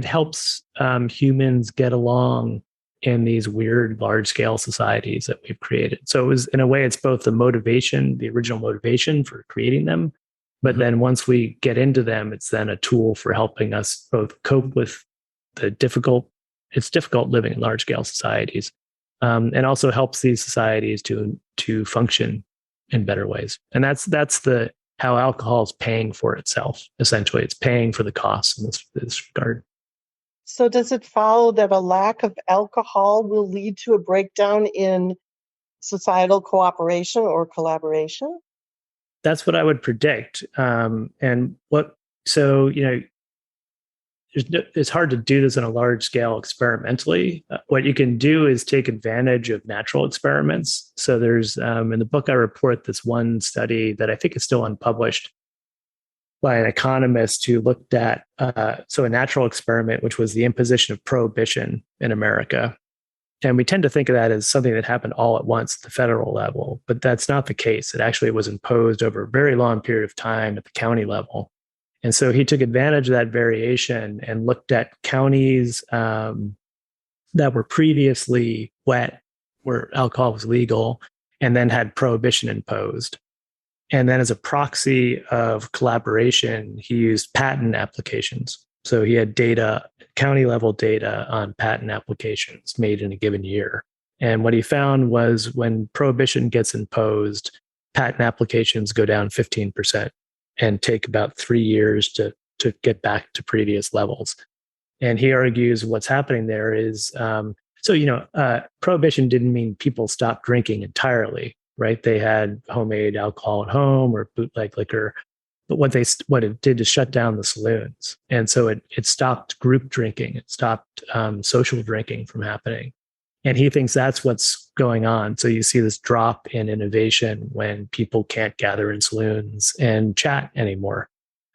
helps humans get along in these weird large scale societies that we've created. So it was, in a way, it's both the original motivation for creating them, but then once we get into them, it's then a tool for helping us both cope with it's difficult living in large scale societies, and also helps these societies to function in better ways. And that's how alcohol is paying for itself. Essentially, it's paying for the costs in this regard. So does it follow that a lack of alcohol will lead to a breakdown in societal cooperation or collaboration? That's what I would predict. It's hard to do this on a large scale experimentally. What you can do is take advantage of natural experiments. So there's, in the book, I report this one study that I think is still unpublished by an economist who looked at, a natural experiment, which was the imposition of prohibition in America. And we tend to think of that as something that happened all at once at the federal level, but that's not the case. It actually was imposed over a very long period of time at the county level. And so he took advantage of that variation and looked at counties that were previously wet, where alcohol was legal, and then had prohibition imposed. And then as a proxy of collaboration, he used patent applications. So he had county level data on patent applications made in a given year. And what he found was when prohibition gets imposed, patent applications go down 15% and take about 3 years to get back to previous levels. And he argues what's happening there is, prohibition didn't mean people stopped drinking entirely, right? They had homemade alcohol at home or bootleg liquor, but what it did is shut down the saloons, and so it stopped group drinking, it stopped social drinking from happening. And he thinks that's what's going on. So you see this drop in innovation when people can't gather in saloons and chat anymore.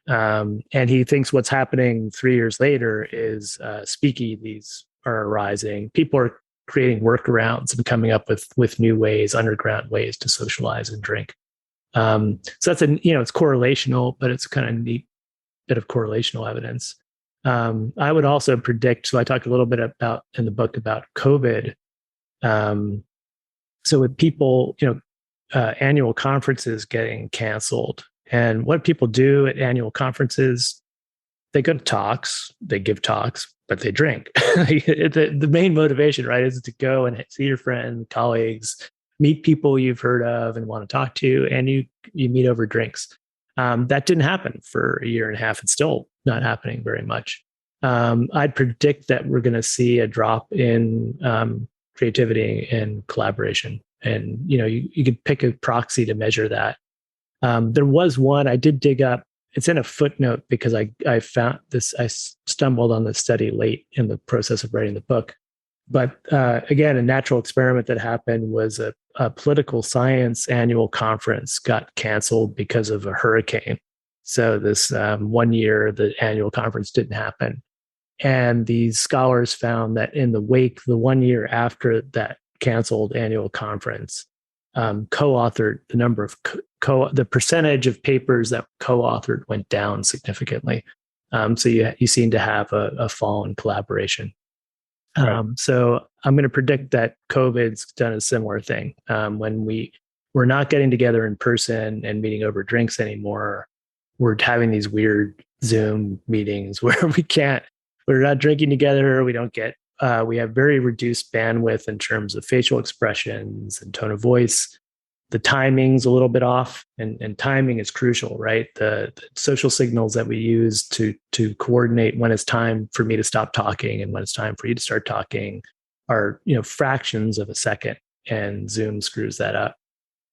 And he thinks what's happening 3 years later is speakeasies are arising. People are creating workarounds and coming up with new ways, underground ways to socialize and drink. So that's it's correlational, but it's kind of neat bit of correlational evidence. I would also predict, so I talked a little bit about in the book about COVID. So with people, annual conferences getting canceled, and what people do at annual conferences, they go to talks, they give talks, but they drink. The main motivation, right, is to go and see your friends, colleagues, meet people you've heard of and want to talk to, and you meet over drinks. That didn't happen for a year and a half. It's still not happening very much. I'd predict that we're going to see a drop in creativity and collaboration. And, you could pick a proxy to measure that. There was one I did dig up. It's in a footnote because I found this, I stumbled on this study late in the process of writing the book. But again, a natural experiment that happened was a political science annual conference got canceled because of a hurricane. So this 1 year, the annual conference didn't happen. And these scholars found that in the wake, the 1 year after that canceled annual conference, co-authored the number of the percentage of papers that co-authored went down significantly. So you seem to have a fall in collaboration. Right. So I'm going to predict that COVID's done a similar thing. When we're not getting together in person and meeting over drinks anymore, we're having these weird Zoom meetings where we're not drinking together. We have very reduced bandwidth in terms of facial expressions and tone of voice. The timing's a little bit off, and timing is crucial, right? The social signals that we use to coordinate when it's time for me to stop talking and when it's time for you to start talking are, fractions of a second, and Zoom screws that up.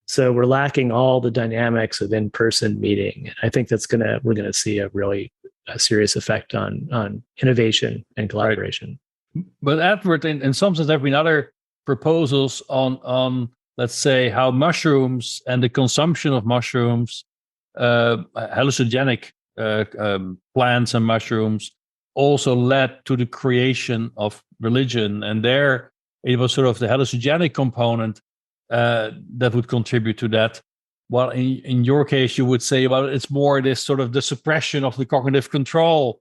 So we're lacking all the dynamics of in-person meeting. I think we're gonna see a serious effect on innovation and collaboration. Right. But Edward, in some sense, there have been other proposals on let's say how mushrooms and the consumption of mushrooms, hallucinogenic plants and mushrooms, also led to the creation of religion. And there it was sort of the hallucinogenic component that would contribute to that. Well, in your case, you would say, well, it's more this sort of the suppression of the cognitive control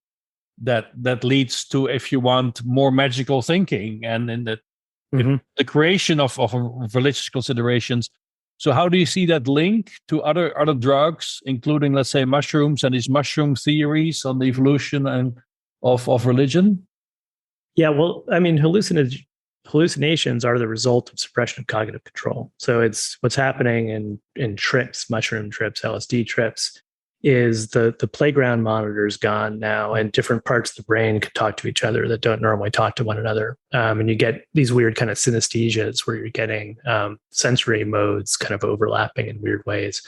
that leads to, if you want, more magical thinking and in the creation of religious considerations. So how do you see that link to other drugs, including, let's say, mushrooms and these mushroom theories on the evolution and of religion? Yeah, well, I mean, hallucinations are the result of suppression of cognitive control. So it's what's happening in trips, mushroom trips, LSD trips, is the playground monitor's gone now, and different parts of the brain can talk to each other that don't normally talk to one another. And you get these weird kind of synesthesias where you're getting sensory modes kind of overlapping in weird ways.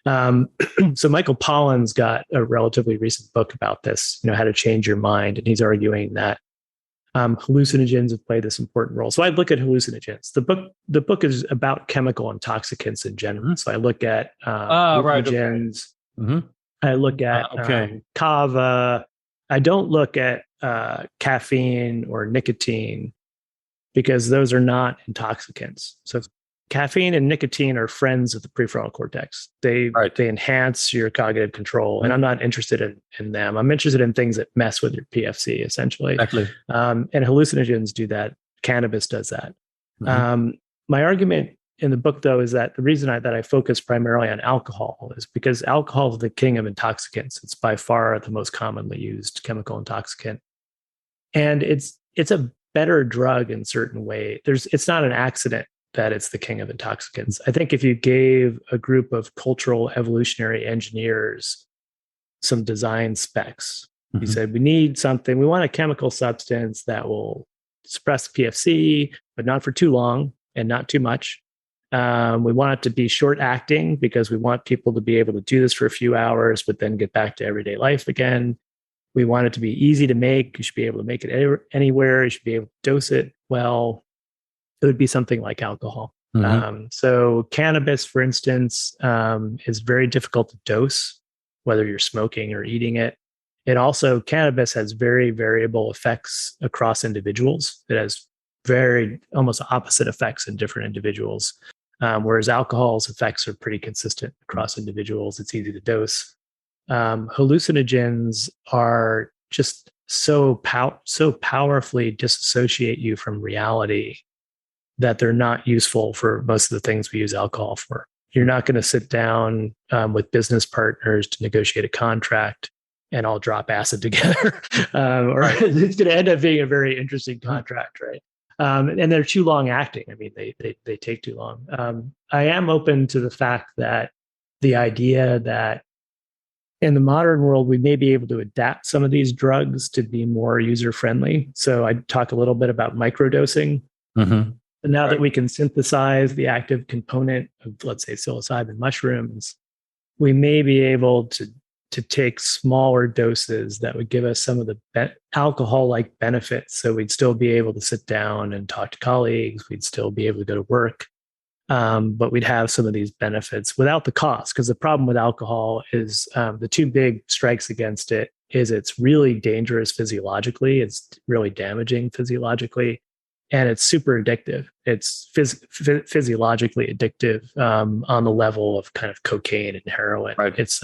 So Michael Pollan's got a relatively recent book about this, how to change your mind. And he's arguing that hallucinogens have played this important role. So I look at hallucinogens. The book is about chemical intoxicants in general. So I look at hallucinogens. Mm-hmm. I look at kava. I don't look at caffeine or nicotine because those are not intoxicants. So caffeine and nicotine are friends of the prefrontal cortex. They enhance your cognitive control, and I'm not interested in them. I'm interested in things that mess with your PFC, essentially. Exactly. And hallucinogens do that. Cannabis does that. Mm-hmm. My argument in the book, though, is that the reason that I focus primarily on alcohol is because alcohol is the king of intoxicants. It's by far the most commonly used chemical intoxicant. And it's a better drug in certain ways. It's not an accident that it's the king of intoxicants. I think if you gave a group of cultural evolutionary engineers some design specs, you said, we want a chemical substance that will suppress PFC, but not for too long and not too much. We want it to be short acting because we want people to be able to do this for a few hours, but then get back to everyday life again. We want it to be easy to make. You should be able to make it anywhere. You should be able to dose it well. It would be something like alcohol. So cannabis, for instance, is very difficult to dose, whether you're smoking or eating it. Cannabis has very variable effects across individuals. It has very almost opposite effects in different individuals. Whereas alcohol's effects are pretty consistent across individuals. It's easy to dose. Hallucinogens are just so powerfully disassociate you from reality that they're not useful for most of the things we use alcohol for. You're not going to sit down with business partners to negotiate a contract and all drop acid together, or it's going to end up being a very interesting contract, right? And they're too long acting. I mean, they take too long. I am open to the fact that the idea that in the modern world, we may be able to adapt some of these drugs to be more user-friendly. So I talk a little bit about microdosing. And now that we can synthesize the active component of, let's say, psilocybin mushrooms, we may be able to take smaller doses that would give us some of the alcohol-like benefits. So we'd still be able to sit down and talk to colleagues. We'd still be able to go to work. But we'd have some of these benefits without the cost. Because the problem with alcohol is the two big strikes against it is it's really dangerous physiologically. It's really damaging physiologically. And it's super addictive. It's physiologically addictive on the level of kind of cocaine and heroin. Right. It's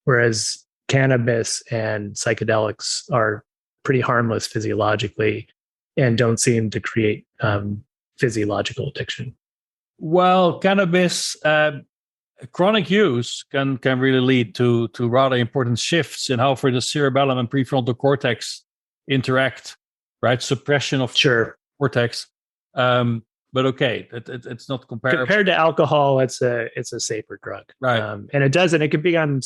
whereas cannabis and psychedelics are pretty harmless physiologically and don't seem to create physiological addiction. Well, cannabis chronic use can really lead to rather important shifts in how for the cerebellum and prefrontal cortex interact, right? Suppression of cortex. But okay, it's not comparable. Compared to alcohol, it's a safer drug, right? And it doesn't. It can be on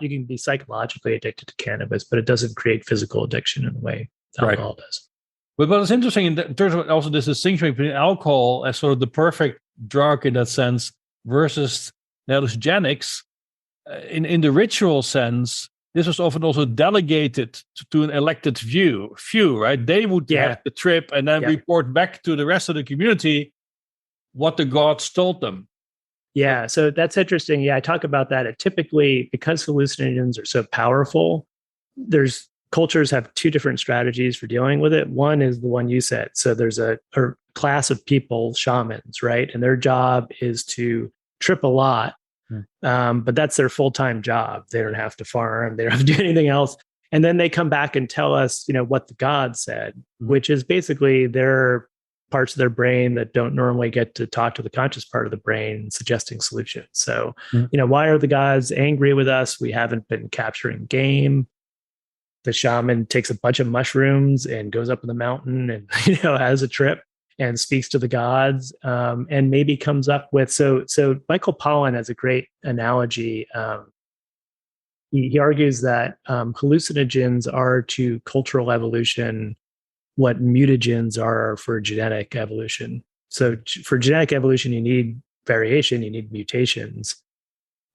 you can be psychologically addicted to cannabis, but it doesn't create physical addiction in the way alcohol does. But what's interesting in terms of also this distinction between alcohol as sort of the perfect drug in that sense versus hallucinogenics, in the ritual sense, this was often also delegated to an elected few, right? They would have the trip and then report back to the rest of the community what the gods told them. Yeah, so that's interesting. Yeah, I talk about that. Typically, because hallucinogens are so powerful, cultures have two different strategies for dealing with it. One is the one you said. So there's a class of people, shamans, right? And their job is to trip a lot. But that's their full-time job. They don't have to farm. They don't have to do anything else. And then they come back and tell us, what the gods said, which is basically their parts of their brain that don't normally get to talk to the conscious part of the brain, suggesting solutions. So, why are the gods angry with us? We haven't been capturing game. The shaman takes a bunch of mushrooms and goes up in the mountain and, has a trip and speaks to the gods, and maybe comes up with, so Michael Pollan has a great analogy. He argues that hallucinogens are to cultural evolution what mutagens are for genetic evolution. So for genetic evolution, you need variation, you need mutations.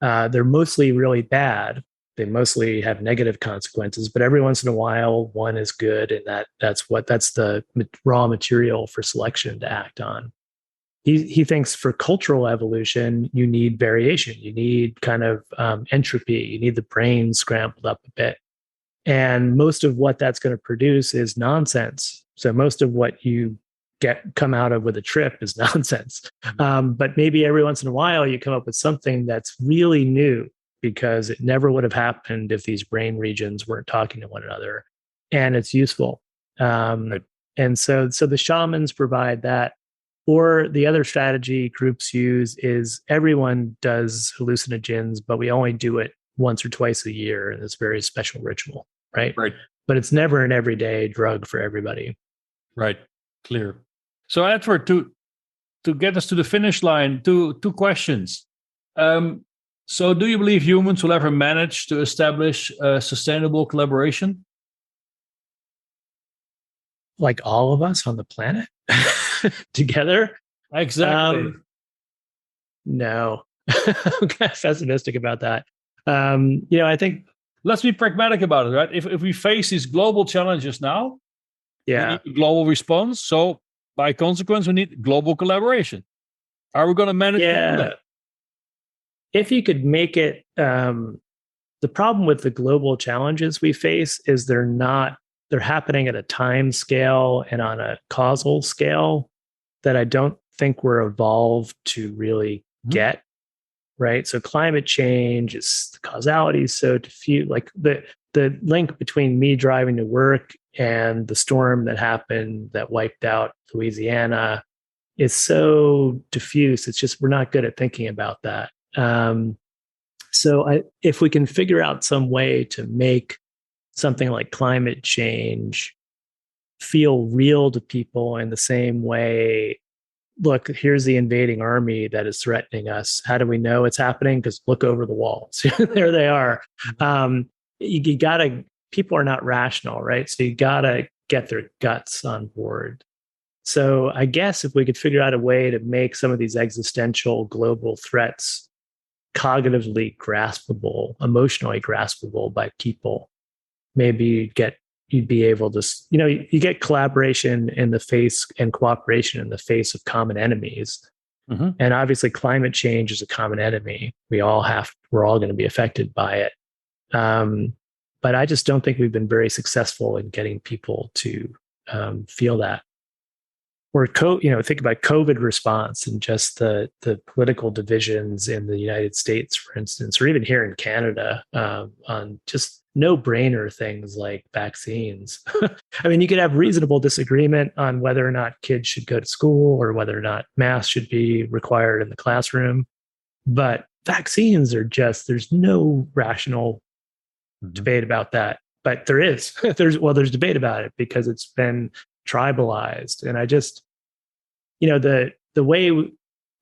They're mostly really bad. They mostly have negative consequences, but every once in a while, one is good, and that's the raw material for selection to act on. He thinks for cultural evolution, you need variation, you need kind of entropy, you need the brain scrambled up a bit, and most of what that's going to produce is nonsense. So most of what you come out of with a trip is nonsense, but maybe every once in a while, you come up with something that's really new, because it never would have happened if these brain regions weren't talking to one another, and it's useful. Right. And so the shamans provide that. Or the other strategy groups use is everyone does hallucinogens, but we only do it once or twice a year in this very special ritual, right? Right. But it's never an everyday drug for everybody. Right. Clear. So Edward, to get us to the finish line, two questions. So do you believe humans will ever manage to establish a sustainable collaboration? Like all of us on the planet together? Exactly. No. I'm kind of pessimistic about that. I think... Let's be pragmatic about it, right? If we face these global challenges now, we need a global response. So by consequence, we need global collaboration. Are we going to manage to do that? If you could make it, the problem with the global challenges we face is they're happening at a time scale and on a causal scale that I don't think we're evolved to really get, right? So climate change, the causality is so diffuse. Like the link between me driving to work and the storm that happened that wiped out Louisiana is so diffuse. It's just, we're not good at thinking about that. So if we can figure out some way to make something like climate change feel real to people in the same way, look, here's the invading army that is threatening us. How do we know it's happening? Because look over the walls. There they are. You gotta, people are not rational, right? So you gotta get their guts on board. So I guess if we could figure out a way to make some of these existential global threats cognitively graspable, emotionally graspable by people, maybe you'd be able to, you get collaboration in the face and cooperation in the face of common enemies. And obviously climate change is a common enemy. We're all going to be affected by it. But I just don't think we've been very successful in getting people to feel that. Or think about COVID response and just the political divisions in the United States, for instance, or even here in Canada, on just no-brainer things like vaccines. I mean, you could have reasonable disagreement on whether or not kids should go to school or whether or not masks should be required in the classroom. But vaccines are just, there's no rational debate about that. But there is. there's debate about it because it's been tribalized. And I just, the way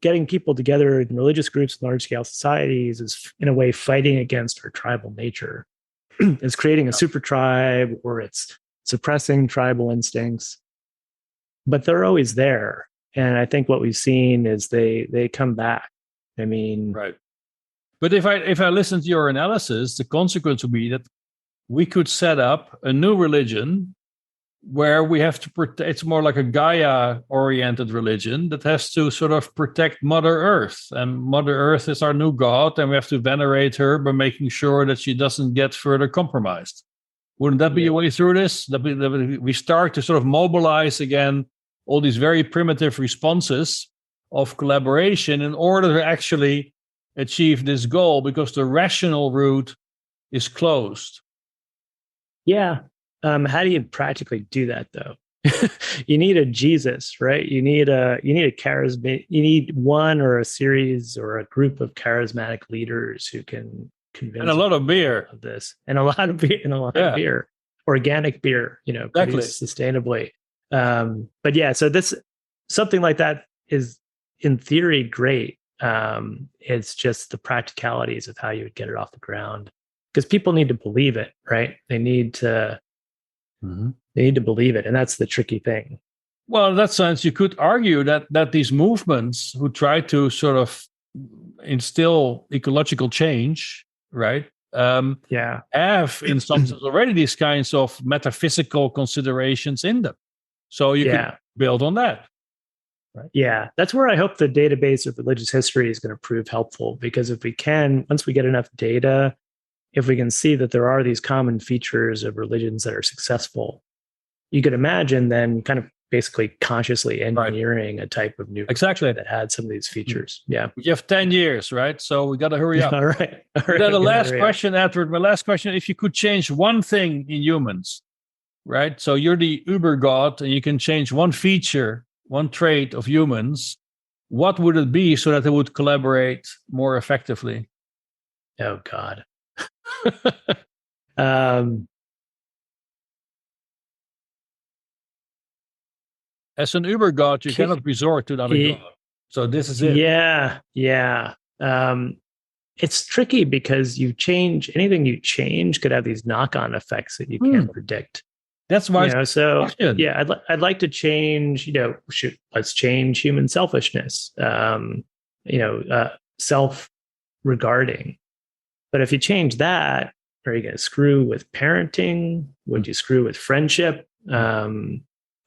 getting people together in religious groups and large-scale societies is in a way fighting against our tribal nature. It's creating a super tribe, or it's suppressing tribal instincts, but they're always there. And I think what we've seen is they come back. I mean, right. But if I listen to your analysis, the consequence would be that we could set up a new religion where we have to protect. It's more like a Gaia-oriented religion that has to sort of protect Mother Earth, and Mother Earth is our new god, and we have to venerate her by making sure that she doesn't get further compromised. Wouldn't that be a way through this? That we start to sort of mobilize again all these very primitive responses of collaboration in order to actually achieve this goal, because the rational route is closed. Yeah. How do you practically do that, though? You need a Jesus, right? You need a charismatic. You need one or a series or a group of charismatic leaders who can convince. And a lot of beer of this, and a lot of beer, of beer, organic beer. Produced sustainably. But yeah, so this something like that is in theory great. It's just the practicalities of how you would get it off the ground, because people need to believe it, right? They need to. They need to believe it, and that's the tricky thing. Well, in that sense, you could argue that these movements who try to sort of instill ecological change, right? Have in some sense already these kinds of metaphysical considerations in them. So you can build on that. Right? Yeah, that's where I hope the database of religious history is going to prove helpful, because if we can, once we get enough data, if we can see that there are these common features of religions that are successful, you could imagine then kind of basically consciously engineering a type of new exactly that had some of these features. Yeah. You have 10 years, right? So we got to hurry up. All right. Then the last question, Edward, my last question, if you could change one thing in humans, right? So you're the Uber God and you can change one feature, one trait of humans, what would it be so that they would collaborate more effectively? Oh, God. As an Uber God, you cannot resort to another God. So this is it. Yeah. It's tricky because anything you change could have these knock-on effects that you can't predict. That's why. I'd like to change. Let's change human selfishness. Self-regarding. But if you change that, are you going to screw with parenting? Would you screw with friendship? I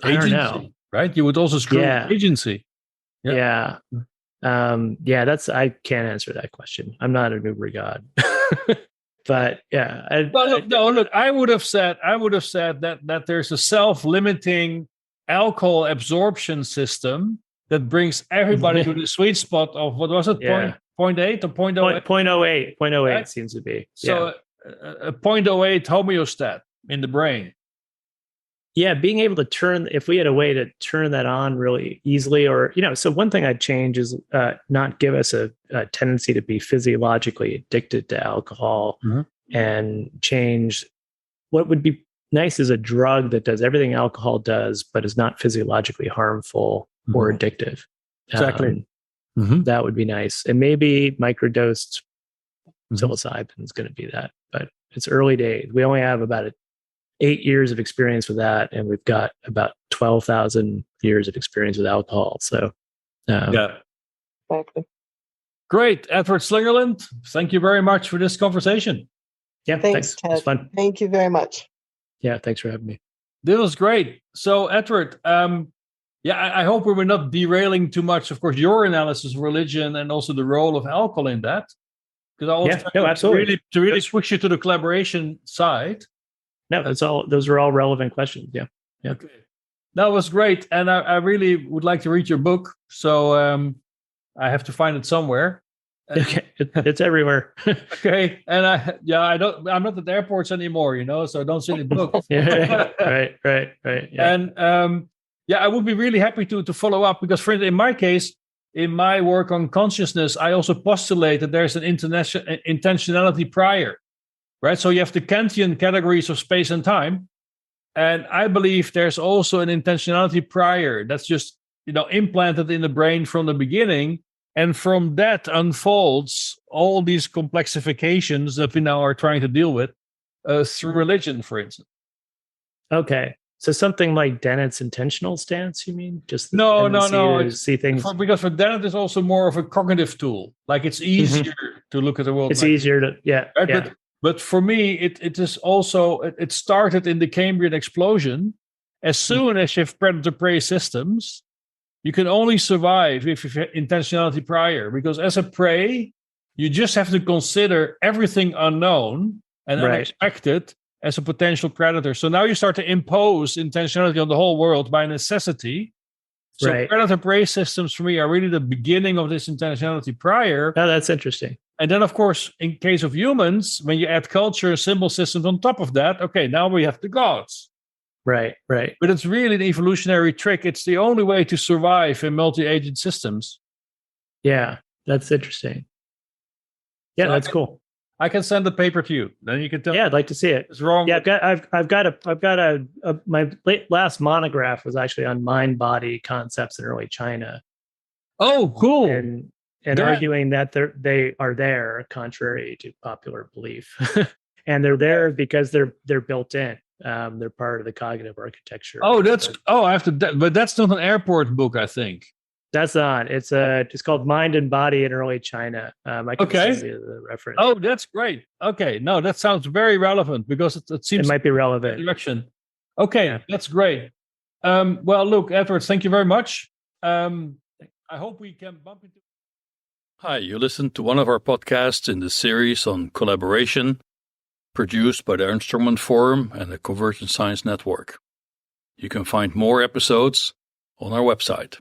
don't know. Right? You would also screw with agency. Yeah. I can't answer that question. I'm not an Uber God. But yeah. Look, I would have said that there's a self-limiting alcohol absorption system that brings everybody to the sweet spot of, what was it? Yeah. 0.8 or 0.08? 0.08. 0.08 right? Seems to be. So a 0.08 homeostat in the brain. Yeah, being able to if we had a way to turn that on really easily, or, so one thing I'd change is not give us a tendency to be physiologically addicted to alcohol, and change what would be nice is a drug that does everything alcohol does, but is not physiologically harmful or addictive. Exactly. That would be nice. And maybe microdosed psilocybin is going to be that, but it's early days. We only have about 8 years of experience with that, and we've got about 12,000 years of experience with alcohol. So, Exactly. Great, Edward Slingerland. Thank you very much for this conversation. Yeah, thanks. Ted. It was fun. Thank you very much. Yeah, thanks for having me. This was great. So, Edward, I hope we were not derailing too much, of course, your analysis of religion and also the role of alcohol in that. Because I always absolutely. to really push you to the collaboration side. No, those are all relevant questions. Yeah. Okay. That was great. And I really would like to read your book. So I have to find it somewhere. Okay, it's everywhere. Okay, and I'm not at airports anymore, so I don't see any books. Yeah, right. Yeah. And I would be really happy to follow up because, for instance, in my case, in my work on consciousness, I also postulate that there's an intentionality prior, right? So you have the Kantian categories of space and time, and I believe there's also an intentionality prior that's just implanted in the brain from the beginning. And from that unfolds all these complexifications that we now are trying to deal with through religion, for instance. Okay. So something like Dennett's intentional stance, you mean? Just the No. tendency to see things. Because for Dennett, it's also more of a cognitive tool. Like it's easier to look at the world. It's easier to, right? yeah. But for me, it is also, it started in the Cambrian explosion. As soon as you have predator-prey systems, you can only survive if you have intentionality prior, because as a prey, you just have to consider everything unknown and unexpected as a potential predator. So now you start to impose intentionality on the whole world by necessity. So predator-prey systems for me are really the beginning of this intentionality prior. Oh, that's interesting. And then, of course, in case of humans, when you add culture, symbol systems on top of that, okay, now we have the gods. Right. But it's really an evolutionary trick. It's the only way to survive in multi-agent systems. Yeah, that's interesting. Yeah, that's cool. I can send the paper to you. Then you can tell. Yeah, I'd like to see it. It's wrong. Yeah, I've got my last monograph was actually on mind-body concepts in early China. Oh, cool. And arguing that they are there, contrary to popular belief, and they're there because they're built in. They're part of the cognitive architecture. I have to, but that's not an airport book, I think. That's not. It's called Mind and Body in Early China. I can send you the reference. Oh, that's great. Okay, no, that sounds very relevant because it seems it might be relevant. Direction. Okay, That's great. Well, look, Edward, thank you very much. I hope we can bump into. Hi, you listened to one of our podcasts in the series on collaboration, produced by the Instrument Forum and the Convergent Science Network. You can find more episodes on our website.